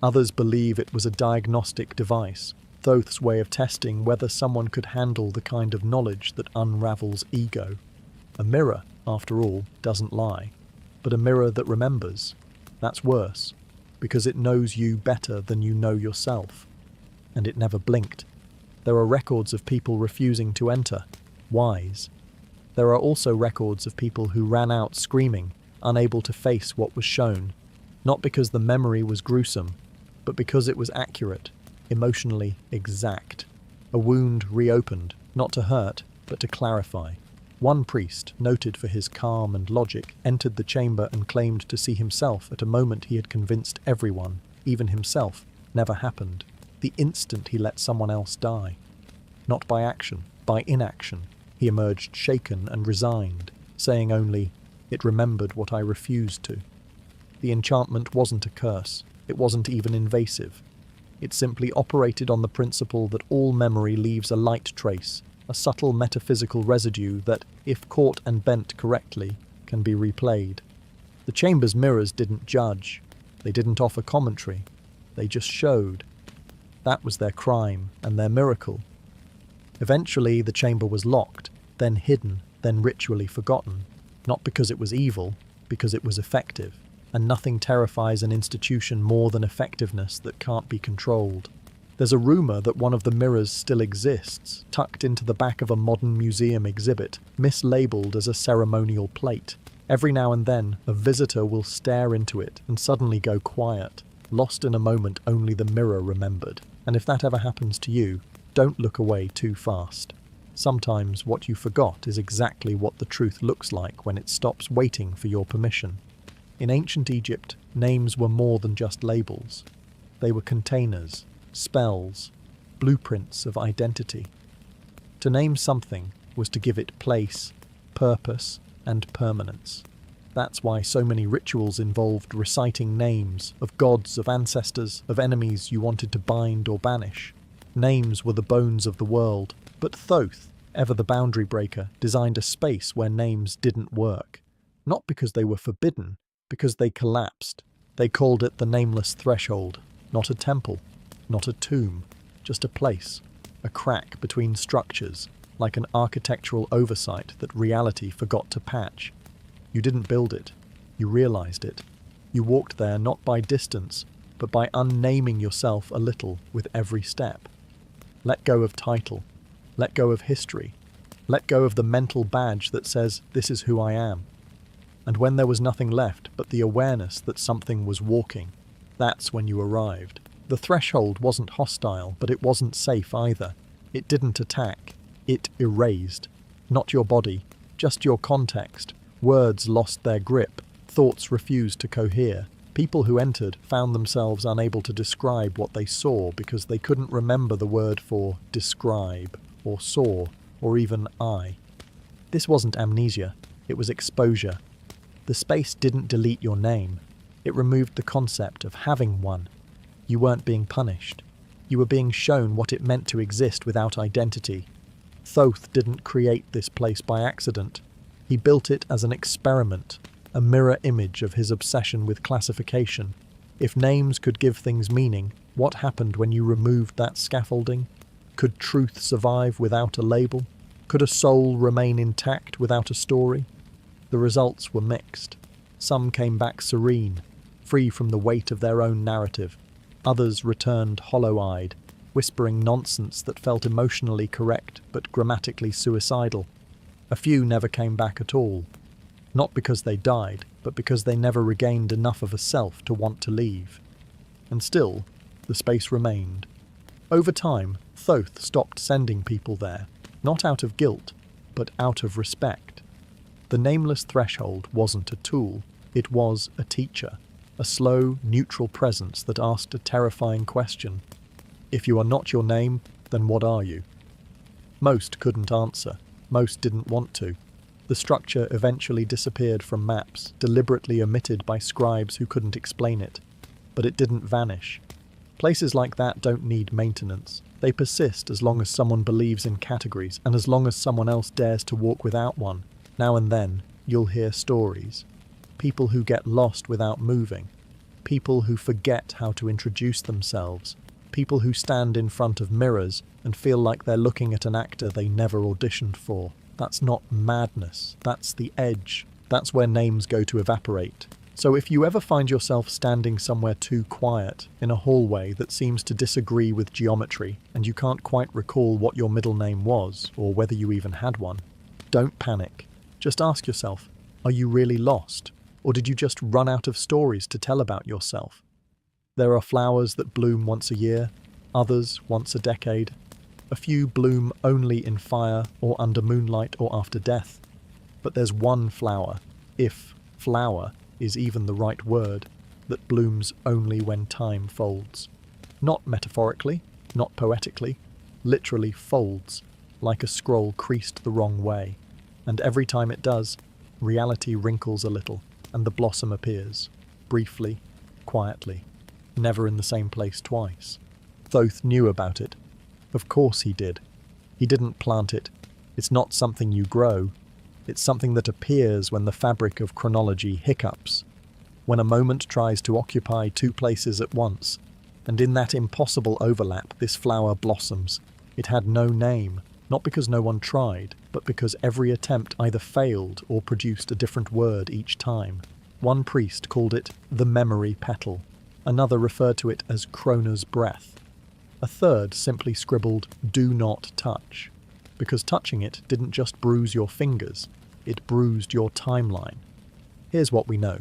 Others believe it was a diagnostic device, Thoth's way of testing whether someone could handle the kind of knowledge that unravels ego. A mirror, after all, doesn't lie, but a mirror that remembers. That's worse, because it knows you better than you know yourself. And it never blinked. There are records of people refusing to enter, wise. There are also records of people who ran out screaming, unable to face what was shown, not because the memory was gruesome, but because it was accurate, emotionally exact. A wound reopened, not to hurt, but to clarify. One priest, noted for his calm and logic, entered the chamber and claimed to see himself at a moment he had convinced everyone, even himself, never happened, the instant he let someone else die. Not by action, by inaction. He emerged shaken and resigned, saying only, "It remembered what I refused to." The enchantment wasn't a curse. It wasn't even invasive. It simply operated on the principle that all memory leaves a light trace, a subtle metaphysical residue that, if caught and bent correctly, can be replayed. The chamber's mirrors didn't judge. They didn't offer commentary. They just showed. That was their crime and their miracle. Eventually, the chamber was locked, then hidden, then ritually forgotten. Not because it was evil, because it was effective. And nothing terrifies an institution more than effectiveness that can't be controlled. There's a rumour that one of the mirrors still exists, tucked into the back of a modern museum exhibit, mislabeled as a ceremonial plate. Every now and then, a visitor will stare into it and suddenly go quiet, lost in a moment only the mirror remembered. And if that ever happens to you, don't look away too fast. Sometimes what you forgot is exactly what the truth looks like when it stops waiting for your permission. In ancient Egypt, names were more than just labels. They were containers, spells, blueprints of identity. To name something was to give it place, purpose, and permanence. That's why so many rituals involved reciting names of gods, of ancestors, of enemies you wanted to bind or banish. Names were the bones of the world, but Thoth, ever the boundary breaker, designed a space where names didn't work. Not because they were forbidden, because they collapsed. They called it the nameless threshold, not a temple, not a tomb, just a place, a crack between structures, like an architectural oversight that reality forgot to patch. You didn't build it, you realized it. You walked there not by distance, but by unnaming yourself a little with every step. Let go of title, let go of history, let go of the mental badge that says, "This is who I am." And when there was nothing left but the awareness that something was walking, that's when you arrived. The threshold wasn't hostile, but it wasn't safe either. It didn't attack. It erased. Not your body, just your context. Words lost their grip. Thoughts refused to cohere. People who entered found themselves unable to describe what they saw because they couldn't remember the word for describe, or saw, or even I. This wasn't amnesia. It was exposure. The space didn't delete your name. It removed the concept of having one. You weren't being punished. You were being shown what it meant to exist without identity. Thoth didn't create this place by accident. He built it as an experiment, a mirror image of his obsession with classification. If names could give things meaning, what happened when you removed that scaffolding? Could truth survive without a label? Could a soul remain intact without a story? The results were mixed. Some came back serene, free from the weight of their own narrative. Others returned hollow-eyed, whispering nonsense that felt emotionally correct but grammatically suicidal. A few never came back at all. Not because they died, but because they never regained enough of a self to want to leave. And still, the space remained. Over time, Thoth stopped sending people there, not out of guilt, but out of respect. The nameless threshold wasn't a tool, it was a teacher, a slow, neutral presence that asked a terrifying question. If you are not your name, then what are you? Most couldn't answer, most didn't want to. The structure eventually disappeared from maps, deliberately omitted by scribes who couldn't explain it. But it didn't vanish. Places like that don't need maintenance. They persist as long as someone believes in categories and as long as someone else dares to walk without one. Now and then, you'll hear stories. People who get lost without moving. People who forget how to introduce themselves. People who stand in front of mirrors and feel like they're looking at an actor they never auditioned for. That's not madness. That's the edge. That's where names go to evaporate. So if you ever find yourself standing somewhere too quiet, in a hallway that seems to disagree with geometry, and you can't quite recall what your middle name was, or whether you even had one, don't panic. Just ask yourself, are you really lost? Or did you just run out of stories to tell about yourself? There are flowers that bloom once a year, others once a decade. A few bloom only in fire or under moonlight or after death. But there's one flower, if flower is even the right word, that blooms only when time folds. Not metaphorically, not poetically, literally folds. like a scroll creased the wrong way, and every time it does, reality wrinkles a little, and the blossom appears, briefly, quietly, never in the same place twice. Thoth knew about it. Of course he did. He didn't plant it. It's not something you grow. It's something that appears when the fabric of chronology hiccups, when a moment tries to occupy two places at once, and in that impossible overlap this flower blossoms. It had no name, not because no one tried, but because every attempt either failed or produced a different word each time. One priest called it the memory petal. Another referred to it as Krona's breath. A third simply scribbled, "Do not touch," because touching it didn't just bruise your fingers, it bruised your timeline. Here's what we know.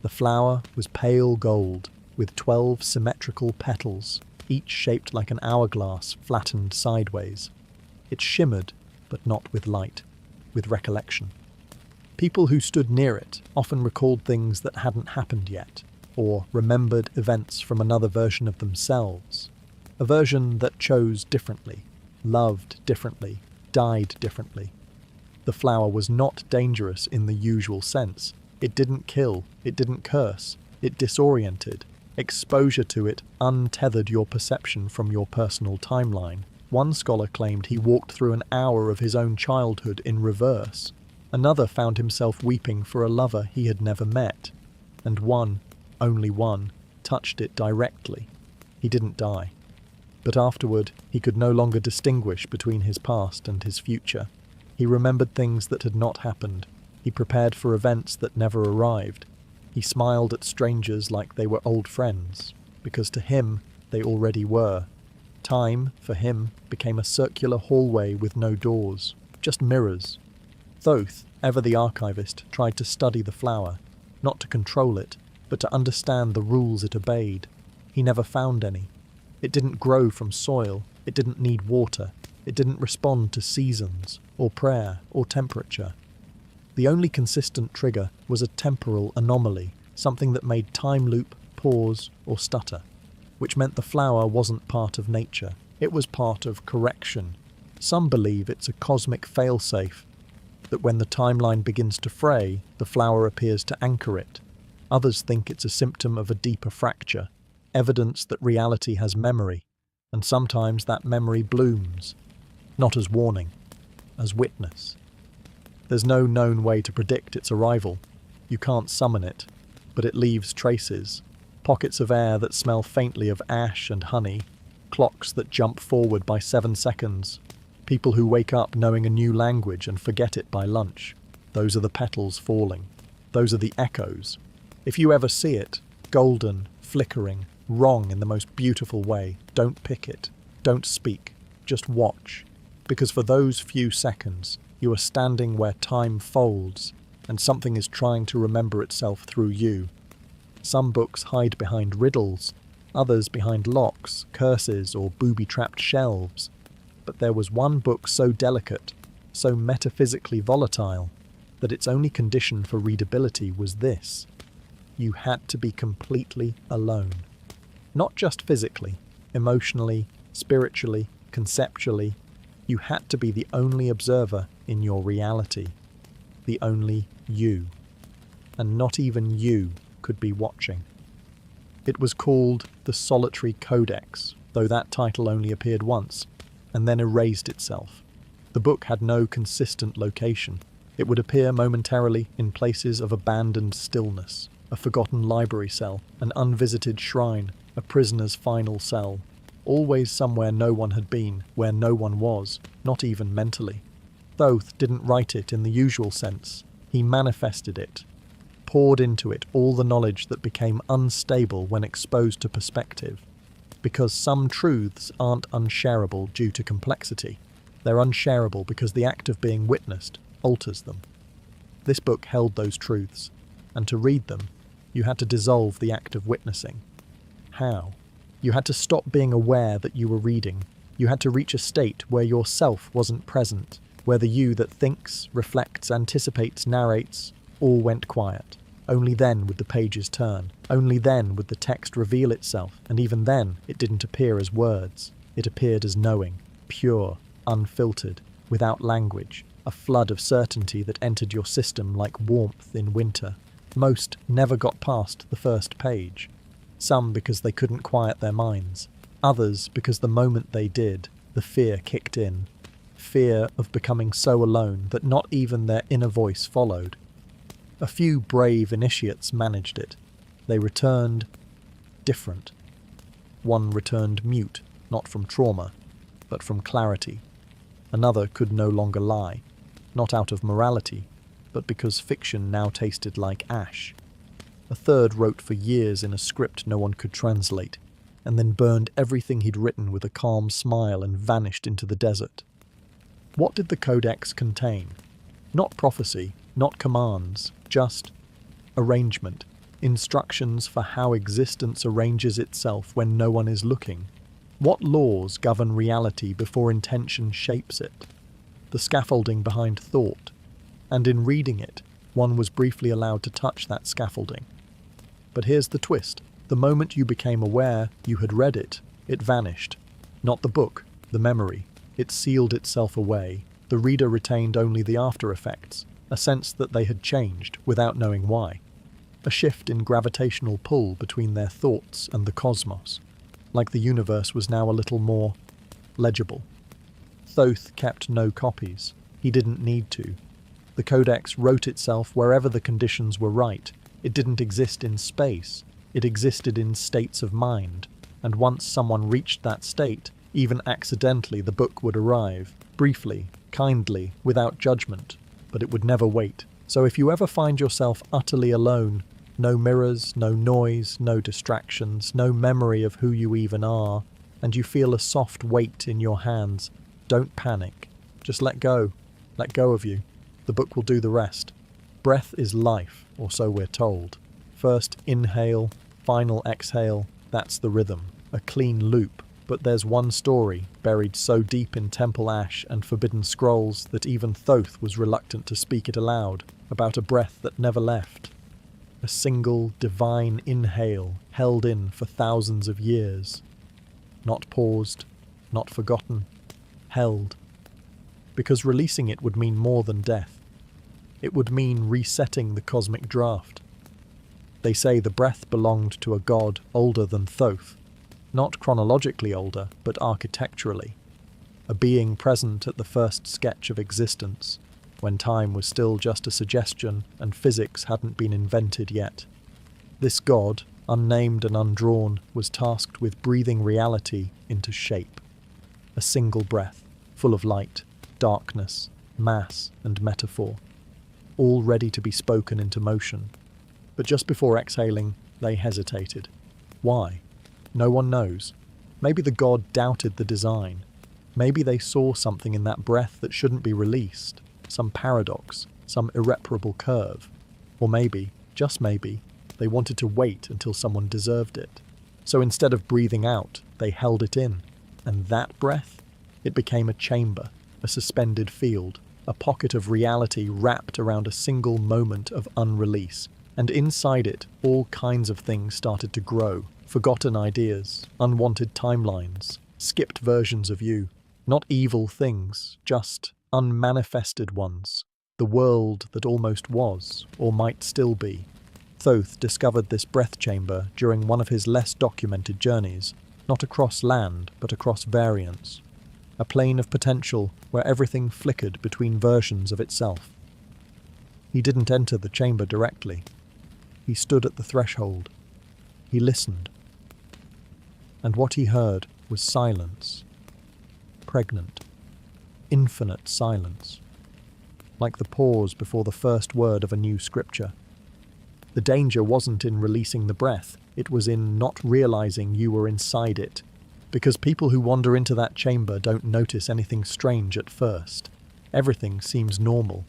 The flower was pale gold, with 12 symmetrical petals, each shaped like an hourglass flattened sideways. It shimmered, but not with light, with recollection. People who stood near it often recalled things that hadn't happened yet, or remembered events from another version of themselves. A version that chose differently, loved differently, died differently. The flower was not dangerous in the usual sense. It didn't kill, it didn't curse, it disoriented. Exposure to it untethered your perception from your personal timeline. One scholar claimed he walked through an hour of his own childhood in reverse. Another found himself weeping for a lover he had never met. And one, only one, touched it directly. He didn't die. But afterward, he could no longer distinguish between his past and his future. He remembered things that had not happened. He prepared for events that never arrived. He smiled at strangers like they were old friends, because to him, they already were. Time, for him, became a circular hallway with no doors, just mirrors. Thoth, ever the archivist, tried to study the flower, not to control it, but to understand the rules it obeyed. He never found any. It didn't grow from soil, it didn't need water, it didn't respond to seasons, or prayer, or temperature. The only consistent trigger was a temporal anomaly, something that made time loop, pause, or stutter, which meant the flower wasn't part of nature, it was part of correction. Some believe it's a cosmic failsafe, that when the timeline begins to fray, the flower appears to anchor it. Others think it's a symptom of a deeper fracture, evidence that reality has memory, and sometimes that memory blooms, not as warning, as witness. There's no known way to predict its arrival. You can't summon it, but it leaves traces, pockets of air that smell faintly of ash and honey, clocks that jump forward by 7 seconds, people who wake up knowing a new language and forget it by lunch. Those are the petals falling. Those are the echoes. If you ever see it, golden, flickering, wrong in the most beautiful way, don't pick it, don't speak, just watch, because for those few seconds, you are standing where time folds, and something is trying to remember itself through you. Some books hide behind riddles, others behind locks, curses, or booby-trapped shelves. But there was one book so delicate, so metaphysically volatile, that its only condition for readability was this. You had to be completely alone. Not just physically, emotionally, spiritually, conceptually. You had to be the only observer in your reality, the only you. And not even you could be watching. It was called the Solitary Codex, though that title only appeared once, and then erased itself. The book had no consistent location. It would appear momentarily in places of abandoned stillness, a forgotten library cell, an unvisited shrine, a prisoner's final cell, always somewhere no one had been, where no one was, not even mentally. Thoth didn't write it in the usual sense. He manifested it, poured into it all the knowledge that became unstable when exposed to perspective. Because some truths aren't unshareable due to complexity. They're unshareable because the act of being witnessed alters them. This book held those truths, and to read them, you had to dissolve the act of witnessing. How? You had to stop being aware that you were reading. You had to reach a state where yourself wasn't present, where the you that thinks, reflects, anticipates, narrates, all went quiet. Only then would the pages turn. Only then would the text reveal itself, and even then it didn't appear as words. It appeared as knowing, pure, unfiltered, without language, a flood of certainty that entered your system like warmth in winter. Most never got past the first page. Some because they couldn't quiet their minds. Others because the moment they did, the fear kicked in. Fear of becoming so alone that not even their inner voice followed. A few brave initiates managed it. They returned different. One returned mute, not from trauma, but from clarity. Another could no longer lie, not out of morality, but because fiction now tasted like ash. A third wrote for years in a script no one could translate, and then burned everything he'd written with a calm smile and vanished into the desert. What did the Codex contain? Not prophecy, not commands, just arrangement, instructions for how existence arranges itself when no one is looking. What laws govern reality before intention shapes it? The scaffolding behind thought. And in reading it, one was briefly allowed to touch that scaffolding. But here's the twist. The moment you became aware you had read it, it vanished. Not the book, the memory. It sealed itself away. The reader retained only the after effects, a sense that they had changed without knowing why. A shift in gravitational pull between their thoughts and the cosmos, like the universe was now a little more legible. Thoth kept no copies. He didn't need to. The Codex wrote itself wherever the conditions were right. It didn't exist in space. It existed in states of mind. And once someone reached that state, even accidentally, the book would arrive, briefly, kindly, without judgment, but it would never wait. So if you ever find yourself utterly alone, no mirrors, no noise, no distractions, no memory of who you even are, and you feel a soft weight in your hands, don't panic. Just let go. Let go of you. The book will do the rest. Breath is life, or so we're told. First inhale, final exhale, that's the rhythm. A clean loop. But there's one story, buried so deep in temple ash and forbidden scrolls that even Thoth was reluctant to speak it aloud, about a breath that never left. A single divine inhale held in for thousands of years. Not paused, not forgotten, held. Because releasing it would mean more than death. It would mean resetting the cosmic draft. They say the breath belonged to a god older than Thoth. Not chronologically older, but architecturally. A being present at the first sketch of existence, when time was still just a suggestion and physics hadn't been invented yet. This god, unnamed and undrawn, was tasked with breathing reality into shape. A single breath, full of light, darkness, mass, and metaphor, all ready to be spoken into motion. But just before exhaling, they hesitated. Why? No one knows. Maybe the god doubted the design. Maybe they saw something in that breath that shouldn't be released, some paradox, some irreparable curve. Or maybe, just maybe, they wanted to wait until someone deserved it. So instead of breathing out, they held it in. And that breath? It became a chamber, a suspended field, a pocket of reality wrapped around a single moment of unrelease. And inside it, all kinds of things started to grow. Forgotten ideas, unwanted timelines, skipped versions of you. Not evil things, just unmanifested ones. The world that almost was, or might still be. Thoth discovered this breath chamber during one of his less documented journeys, not across land, but across variance. A plane of potential where everything flickered between versions of itself. He didn't enter the chamber directly. He stood at the threshold. He listened. And what he heard was silence. Pregnant. Infinite silence. Like the pause before the first word of a new scripture. The danger wasn't in releasing the breath, it was in not realizing you were inside it. Because people who wander into that chamber don't notice anything strange at first. Everything seems normal.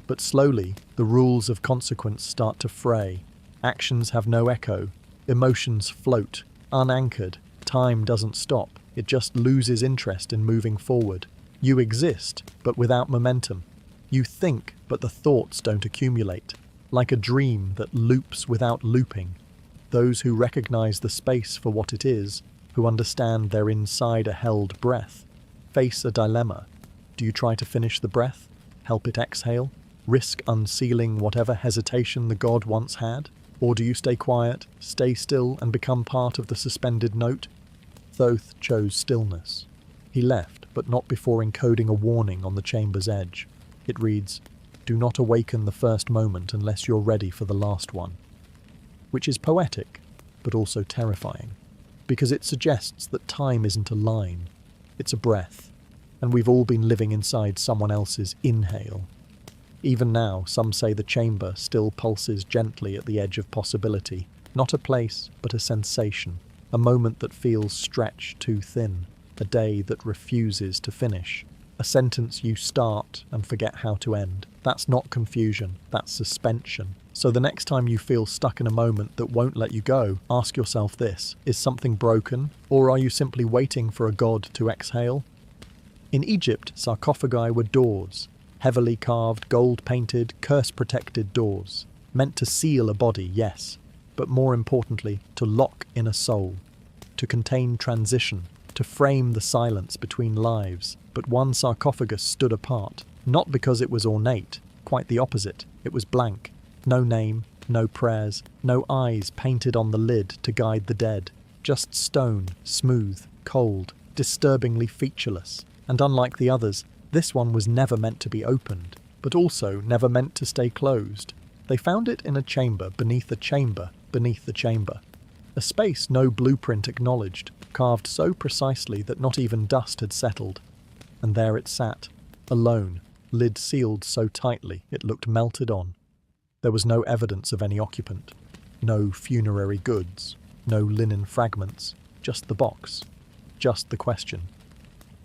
But slowly, the rules of consequence start to fray. Actions have no echo. Emotions float. Unanchored, time doesn't stop, it just loses interest in moving forward. You exist, but without momentum. You think, but the thoughts don't accumulate. Like a dream that loops without looping. Those who recognize the space for what it is, who understand they're inside a held breath, face a dilemma. Do you try to finish the breath? Help it exhale? Risk unsealing whatever hesitation the god once had? Or do you stay quiet, stay still, and become part of the suspended note? Thoth chose stillness. He left, but not before encoding a warning on the chamber's edge. It reads, "Do not awaken the first moment unless you're ready for the last one." Which is poetic, but also terrifying, because it suggests that time isn't a line, it's a breath, and we've all been living inside someone else's inhale. Even now, some say the chamber still pulses gently at the edge of possibility, not a place, but a sensation, a moment that feels stretched too thin, a day that refuses to finish, a sentence you start and forget how to end. That's not confusion, that's suspension. So the next time you feel stuck in a moment that won't let you go, ask yourself this: is something broken, or are you simply waiting for a god to exhale? In Egypt, sarcophagi were doors, heavily carved, gold-painted, curse-protected doors, meant to seal a body, yes, but more importantly, to lock in a soul, to contain transition, to frame the silence between lives. But one sarcophagus stood apart, not because it was ornate, quite the opposite. It was blank. No name, no prayers, no eyes painted on the lid to guide the dead. Just stone, smooth, cold, disturbingly featureless. And unlike the others, this one was never meant to be opened, but also never meant to stay closed. They found it in a chamber beneath a chamber beneath the chamber. A space no blueprint acknowledged, carved so precisely that not even dust had settled. And there it sat, alone, lid sealed so tightly it looked melted on. There was no evidence of any occupant, no funerary goods, no linen fragments, just the box, just the question.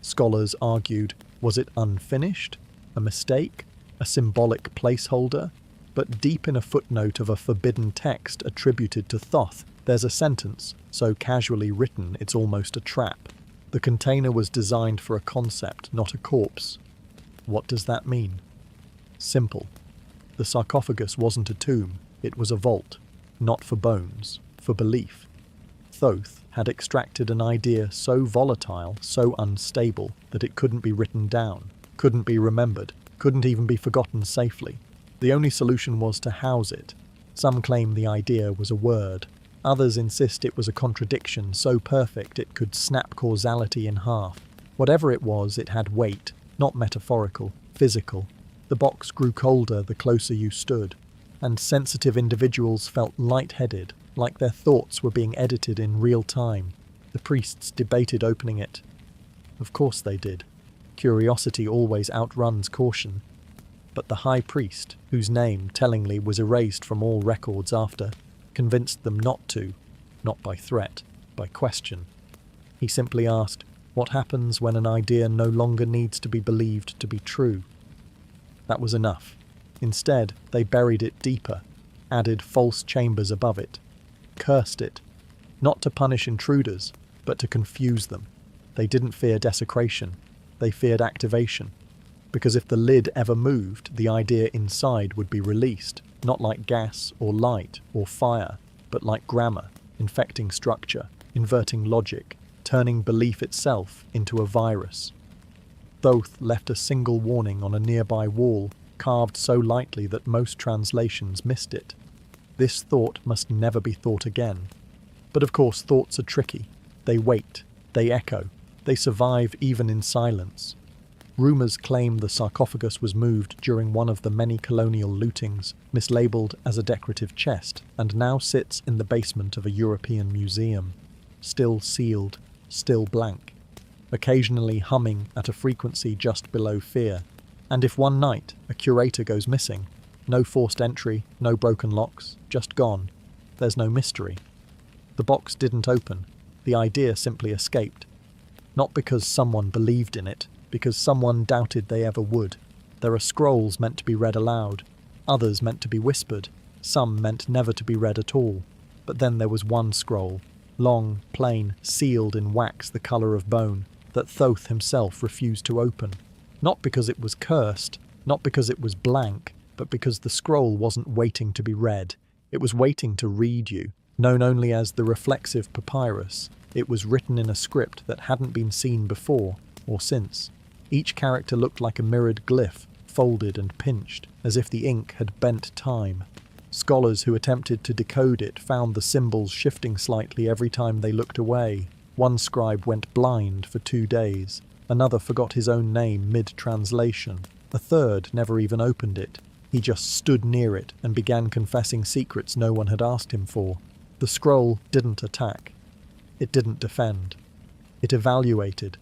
Scholars argued, was it unfinished, a mistake, a symbolic placeholder? But deep in a footnote of a forbidden text attributed to Thoth, there's a sentence, so casually written it's almost a trap. The container was designed for a concept, not a corpse. What does that mean? Simple. The sarcophagus wasn't a tomb, it was a vault, not for bones, for belief. Thoth had extracted an idea so volatile, so unstable, that it couldn't be written down, couldn't be remembered, couldn't even be forgotten safely. The only solution was to house it. Some claim the idea was a word. Others insist it was a contradiction so perfect it could snap causality in half. Whatever it was, it had weight, not metaphorical, physical. The box grew colder the closer you stood, and sensitive individuals felt lightheaded, like their thoughts were being edited in real time. The priests debated opening it. Of course they did. Curiosity always outruns caution. But the high priest, whose name, tellingly, was erased from all records after, convinced them not to, not by threat, by question. He simply asked, what happens when an idea no longer needs to be believed to be true? That was enough. Instead, they buried it deeper, added false chambers above it, cursed it, not to punish intruders, but to confuse them. They didn't fear desecration, they feared activation. Because if the lid ever moved, the idea inside would be released, not like gas or light or fire, but like grammar, infecting structure, inverting logic, turning belief itself into a virus. Thoth left a single warning on a nearby wall, carved so lightly that most translations missed it. This thought must never be thought again. But of course thoughts are tricky. They wait, they echo, they survive even in silence. Rumours claim the sarcophagus was moved during one of the many colonial lootings, mislabelled as a decorative chest, and now sits in the basement of a European museum. Still sealed, still blank, occasionally humming at a frequency just below fear. And if one night a curator goes missing, no forced entry, no broken locks, just gone, there's no mystery. The box didn't open, the idea simply escaped. Not because someone believed in it, because someone doubted they ever would. There are scrolls meant to be read aloud, others meant to be whispered, some meant never to be read at all. But then there was one scroll, long, plain, sealed in wax the colour of bone, that Thoth himself refused to open. Not because it was cursed, not because it was blank, but because the scroll wasn't waiting to be read. It was waiting to read you. Known only as the reflexive papyrus, it was written in a script that hadn't been seen before or since. Each character looked like a mirrored glyph, folded and pinched, as if the ink had bent time. Scholars who attempted to decode it found the symbols shifting slightly every time they looked away. One scribe went blind for 2 days. Another forgot his own name mid-translation. A third never even opened it. He just stood near it and began confessing secrets no one had asked him for. The scroll didn't attack. It didn't defend. It evaluated.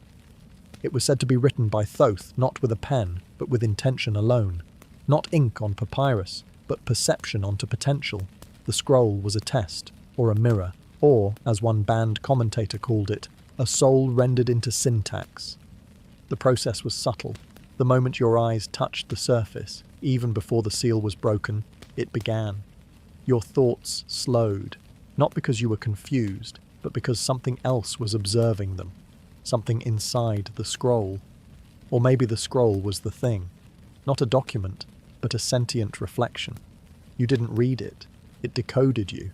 It was said to be written by Thoth, not with a pen, but with intention alone. Not ink on papyrus, but perception onto potential. The scroll was a test, or a mirror, or, as one banned commentator called it, a soul rendered into syntax. The process was subtle. The moment your eyes touched the surface, even before the seal was broken, it began. Your thoughts slowed, not because you were confused, but because something else was observing them, something inside the scroll. Or maybe the scroll was the thing, not a document, but a sentient reflection. You didn't read it, it decoded you.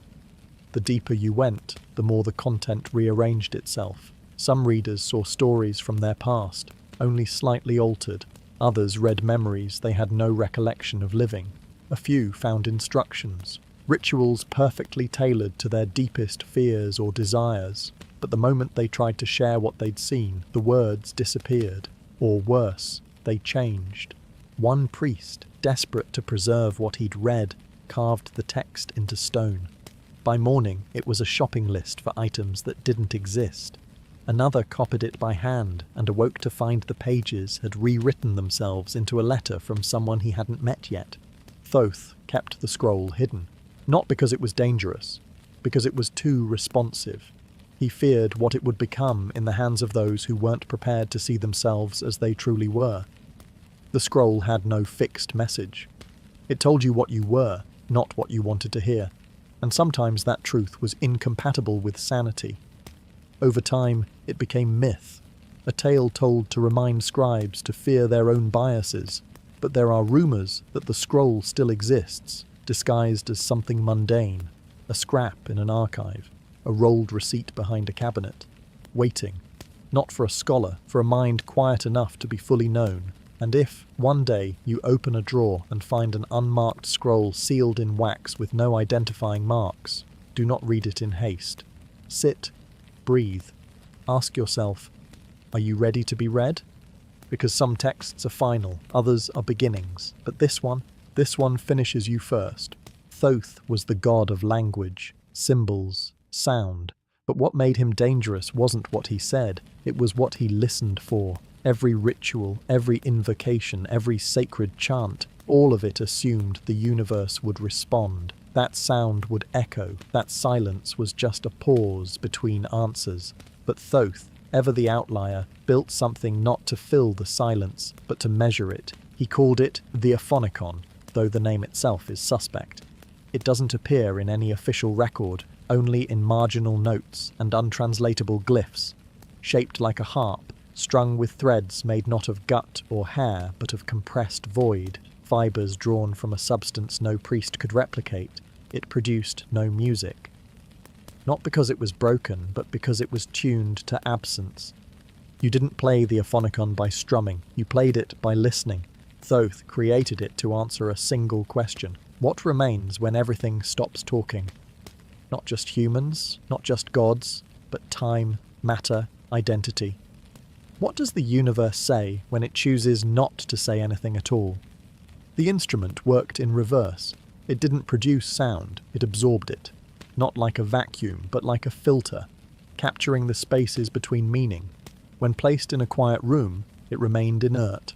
The deeper you went, the more the content rearranged itself. Some readers saw stories from their past, only slightly altered. Others read memories they had no recollection of living. A few found instructions, rituals perfectly tailored to their deepest fears or desires. But the moment they tried to share what they'd seen, the words disappeared. Or worse, they changed. One priest, desperate to preserve what he'd read, carved the text into stone. By morning, it was a shopping list for items that didn't exist. Another copied it by hand and awoke to find the pages had rewritten themselves into a letter from someone he hadn't met yet. Thoth kept the scroll hidden, not because it was dangerous, because it was too responsive. He feared what it would become in the hands of those who weren't prepared to see themselves as they truly were. The scroll had no fixed message. It told you what you were, not what you wanted to hear, and sometimes that truth was incompatible with sanity. Over time, it became myth, a tale told to remind scribes to fear their own biases. But there are rumours that the scroll still exists, disguised as something mundane, a scrap in an archive, a rolled receipt behind a cabinet, waiting, not for a scholar, for a mind quiet enough to be fully known. And if, one day, you open a drawer and find an unmarked scroll sealed in wax with no identifying marks, do not read it in haste. Sit, breathe, ask yourself, are you ready to be read? Because some texts are final, others are beginnings, but this one finishes you first. Thoth was the god of language, symbols, sound, but what made him dangerous wasn't what he said, it was what he listened for. Every ritual, every invocation, every sacred chant, all of it assumed the universe would respond. That sound would echo, that silence was just a pause between answers. But Thoth, ever the outlier, built something not to fill the silence, but to measure it. He called it the Aphonicon, though the name itself is suspect. It doesn't appear in any official record, only in marginal notes and untranslatable glyphs. Shaped like a harp, strung with threads made not of gut or hair, but of compressed void, fibres drawn from a substance no priest could replicate, it produced no music. Not because it was broken, but because it was tuned to absence. You didn't play the Aphonicon by strumming, you played it by listening. Thoth created it to answer a single question. What remains when everything stops talking? Not just humans, not just gods, but time, matter, identity. What does the universe say when it chooses not to say anything at all? The instrument worked in reverse. It didn't produce sound, it absorbed it. Not like a vacuum, but like a filter, capturing the spaces between meaning. When placed in a quiet room, it remained inert.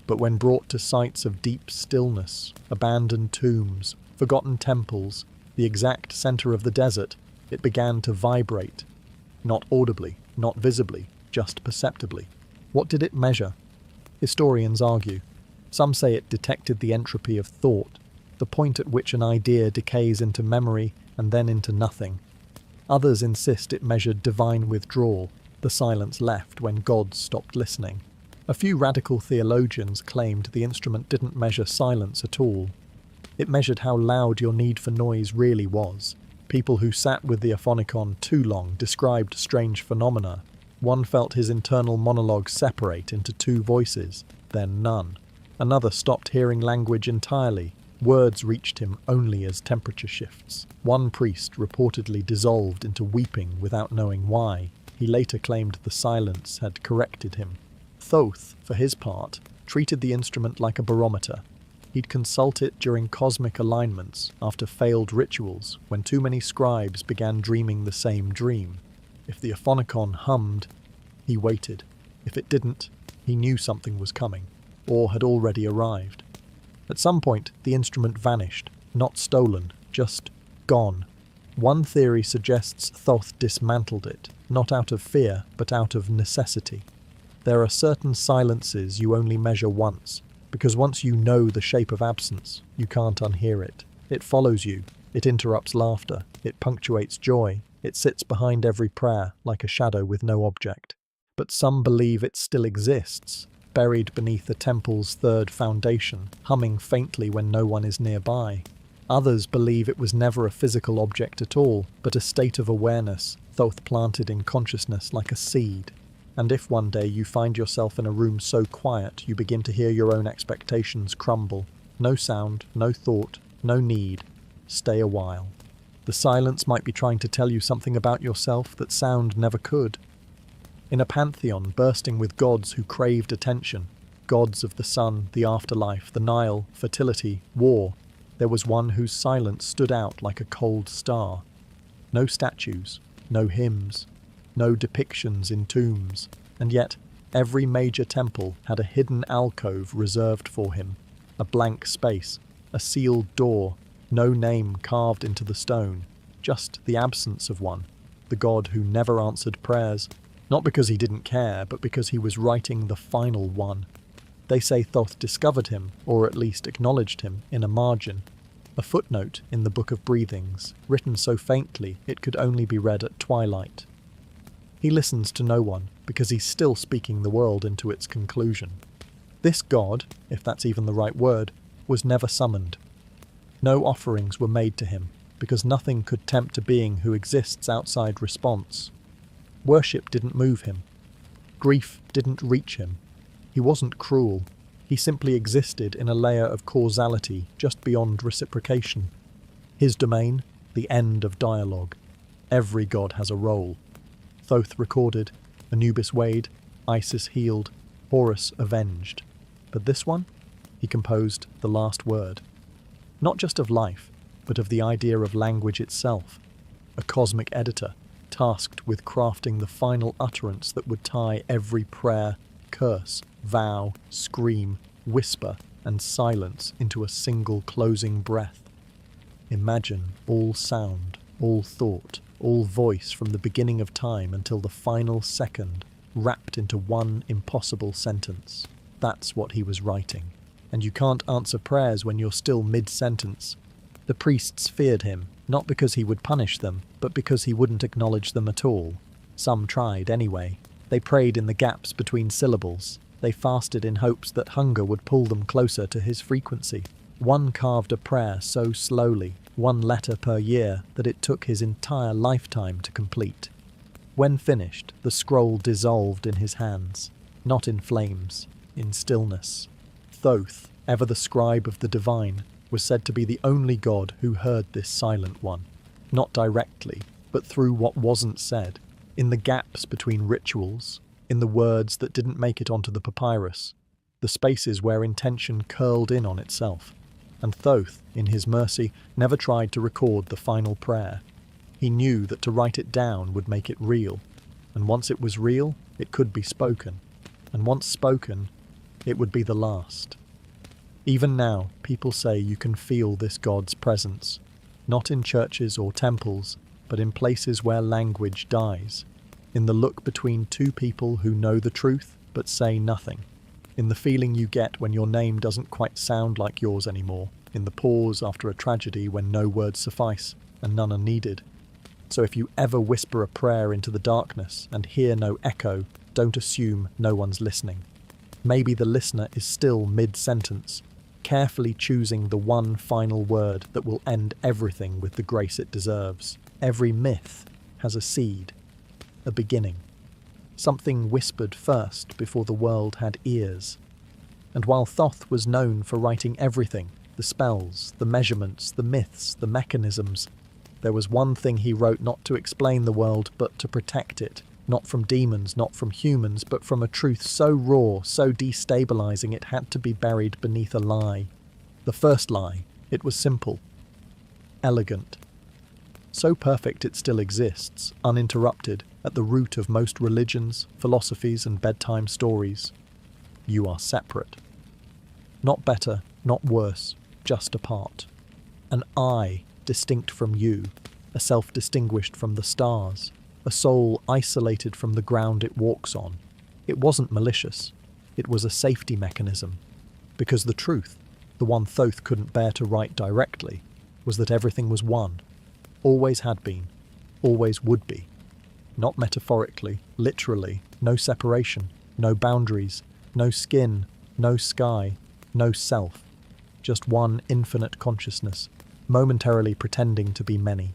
But when brought to sites of deep stillness, abandoned tombs, forgotten temples, the exact centre of the desert, it began to vibrate. Not audibly, not visibly, just perceptibly. What did it measure? Historians argue. Some say it detected the entropy of thought, the point at which an idea decays into memory and then into nothing. Others insist it measured divine withdrawal, the silence left when gods stopped listening. A few radical theologians claimed the instrument didn't measure silence at all. It measured how loud your need for noise really was. People who sat with the Aphonicon too long described strange phenomena. One felt his internal monologue separate into two voices, then none. Another stopped hearing language entirely. Words reached him only as temperature shifts. One priest reportedly dissolved into weeping without knowing why. He later claimed the silence had corrected him. Thoth, for his part, treated the instrument like a barometer. He'd consult it during cosmic alignments after failed rituals when too many scribes began dreaming the same dream. If the Aphonicon hummed, he waited. If it didn't, he knew something was coming, or had already arrived. At some point, the instrument vanished, not stolen, just gone. One theory suggests Thoth dismantled it, not out of fear, but out of necessity. There are certain silences you only measure once, because once you know the shape of absence, you can't unhear it. It follows you, it interrupts laughter, it punctuates joy, it sits behind every prayer like a shadow with no object. But some believe it still exists, buried beneath a temple's third foundation, humming faintly when no one is nearby. Others believe it was never a physical object at all, but a state of awareness Thoth planted in consciousness like a seed. And if one day you find yourself in a room so quiet you begin to hear your own expectations crumble, no sound, no thought, no need, stay a while. The silence might be trying to tell you something about yourself that sound never could. In a pantheon bursting with gods who craved attention, gods of the sun, the afterlife, the Nile, fertility, war, there was one whose silence stood out like a cold star. No statues, no hymns, no depictions in tombs, and yet every major temple had a hidden alcove reserved for him, a blank space, a sealed door, no name carved into the stone, just the absence of one, the god who never answered prayers, not because he didn't care, but because he was writing the final one. They say Thoth discovered him, or at least acknowledged him, in a margin, a footnote in the Book of Breathings, written so faintly it could only be read at twilight. He listens to no one, because he's still speaking the world into its conclusion. This god, if that's even the right word, was never summoned. No offerings were made to him, because nothing could tempt a being who exists outside response. Worship didn't move him. Grief didn't reach him. He wasn't cruel. He simply existed in a layer of causality just beyond reciprocation. His domain, the end of dialogue. Every god has a role. Thoth recorded, Anubis weighed, Isis healed, Horus avenged. But this one? He composed the last word. Not just of life, but of the idea of language itself. A cosmic editor, tasked with crafting the final utterance that would tie every prayer, curse, vow, scream, whisper, and silence into a single closing breath. Imagine all sound, all thought, all voice from the beginning of time until the final second, wrapped into one impossible sentence. That's what he was writing. And you can't answer prayers when you're still mid-sentence. The priests feared him, not because he would punish them, but because he wouldn't acknowledge them at all. Some tried anyway. They prayed in the gaps between syllables. They fasted in hopes that hunger would pull them closer to his frequency. One carved a prayer so slowly, one letter per year, that it took his entire lifetime to complete. When finished, the scroll dissolved in his hands, not in flames, in stillness. Thoth, ever the scribe of the divine, was said to be the only god who heard this silent one, not directly, but through what wasn't said, in the gaps between rituals, in the words that didn't make it onto the papyrus, the spaces where intention curled in on itself. And Thoth, in his mercy, never tried to record the final prayer. He knew that to write it down would make it real, and once it was real, it could be spoken, and once spoken, it would be the last. Even now, people say you can feel this God's presence, not in churches or temples, but in places where language dies, in the look between two people who know the truth but say nothing, in the feeling you get when your name doesn't quite sound like yours anymore, in the pause after a tragedy when no words suffice and none are needed. So if you ever whisper a prayer into the darkness and hear no echo, don't assume no one's listening. Maybe the listener is still mid-sentence, carefully choosing the one final word that will end everything with the grace it deserves. Every myth has a seed, a beginning. something whispered first before the world had ears. And while Thoth was known for writing everything, the spells, the measurements, the myths, the mechanisms, there was one thing he wrote not to explain the world, but to protect it, not from demons, not from humans, but from a truth so raw, so destabilizing it had to be buried beneath a lie. The first lie, it was simple, elegant. So perfect it still exists, uninterrupted, at the root of most religions, philosophies, and bedtime stories. You are separate. Not better, not worse, just apart. An I distinct from you, a self distinguished from the stars, a soul isolated from the ground it walks on. It wasn't malicious. It was a safety mechanism. Because the truth, the one Thoth couldn't bear to write directly, was that everything was one. Always had been. Always would be. Not metaphorically, literally, no separation, no boundaries, no skin, no sky, no self. Just one infinite consciousness, momentarily pretending to be many.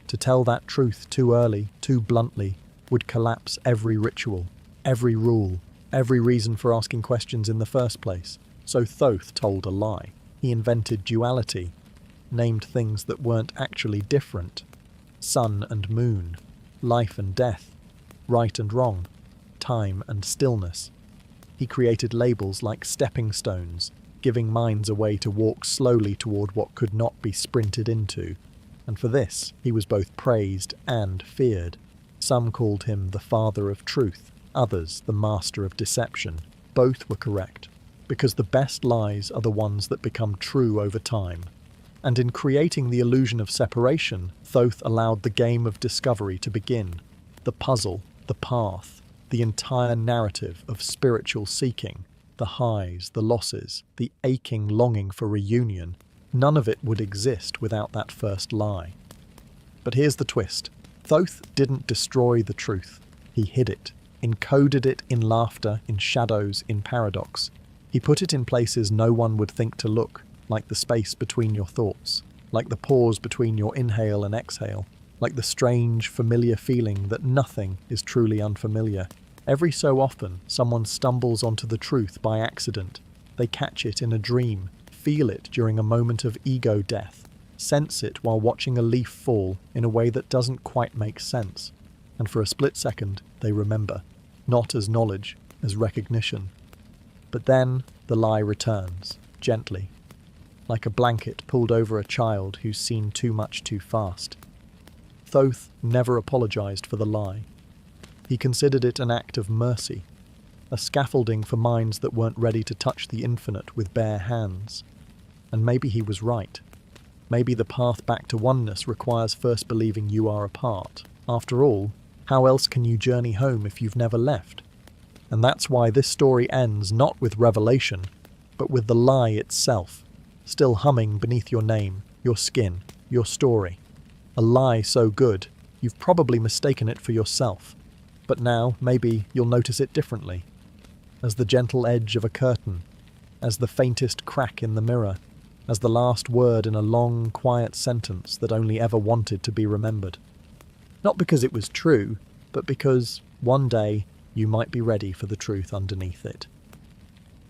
To tell that truth too early, too bluntly, would collapse every ritual, every rule, every reason for asking questions in the first place. So Thoth told a lie. He invented duality, named things that weren't actually different. Sun and moon, life and death, right and wrong, time and stillness. He created labels like stepping stones, giving minds a way to walk slowly toward what could not be sprinted into. And for this, he was both praised and feared. Some called him the father of truth, others the master of deception. Both were correct, because the best lies are the ones that become true over time. And in creating the illusion of separation, Thoth allowed the game of discovery to begin. The puzzle, the path, the entire narrative of spiritual seeking, the highs, the losses, the aching longing for reunion, none of it would exist without that first lie. But here's the twist. Thoth didn't destroy the truth. He hid it, encoded it in laughter, in shadows, in paradox. He put it in places no one would think to look, like the space between your thoughts, like the pause between your inhale and exhale, like the strange, familiar feeling that nothing is truly unfamiliar. Every so often, someone stumbles onto the truth by accident. They catch it in a dream, feel it during a moment of ego death, sense it while watching a leaf fall in a way that doesn't quite make sense. And for a split second, they remember, not as knowledge, as recognition. But then the lie returns, gently, like a blanket pulled over a child who's seen too much too fast. Thoth never apologized for the lie. He considered it an act of mercy, a scaffolding for minds that weren't ready to touch the infinite with bare hands. And maybe he was right. Maybe the path back to oneness requires first believing you are apart. After all, how else can you journey home if you've never left? And that's why this story ends not with revelation, but with the lie itself, still humming beneath your name, your skin, your story. A lie so good, you've probably mistaken it for yourself. But now, maybe, you'll notice it differently. As the gentle edge of a curtain, as the faintest crack in the mirror, as the last word in a long, quiet sentence that only ever wanted to be remembered. Not because it was true, but because, one day, you might be ready for the truth underneath it.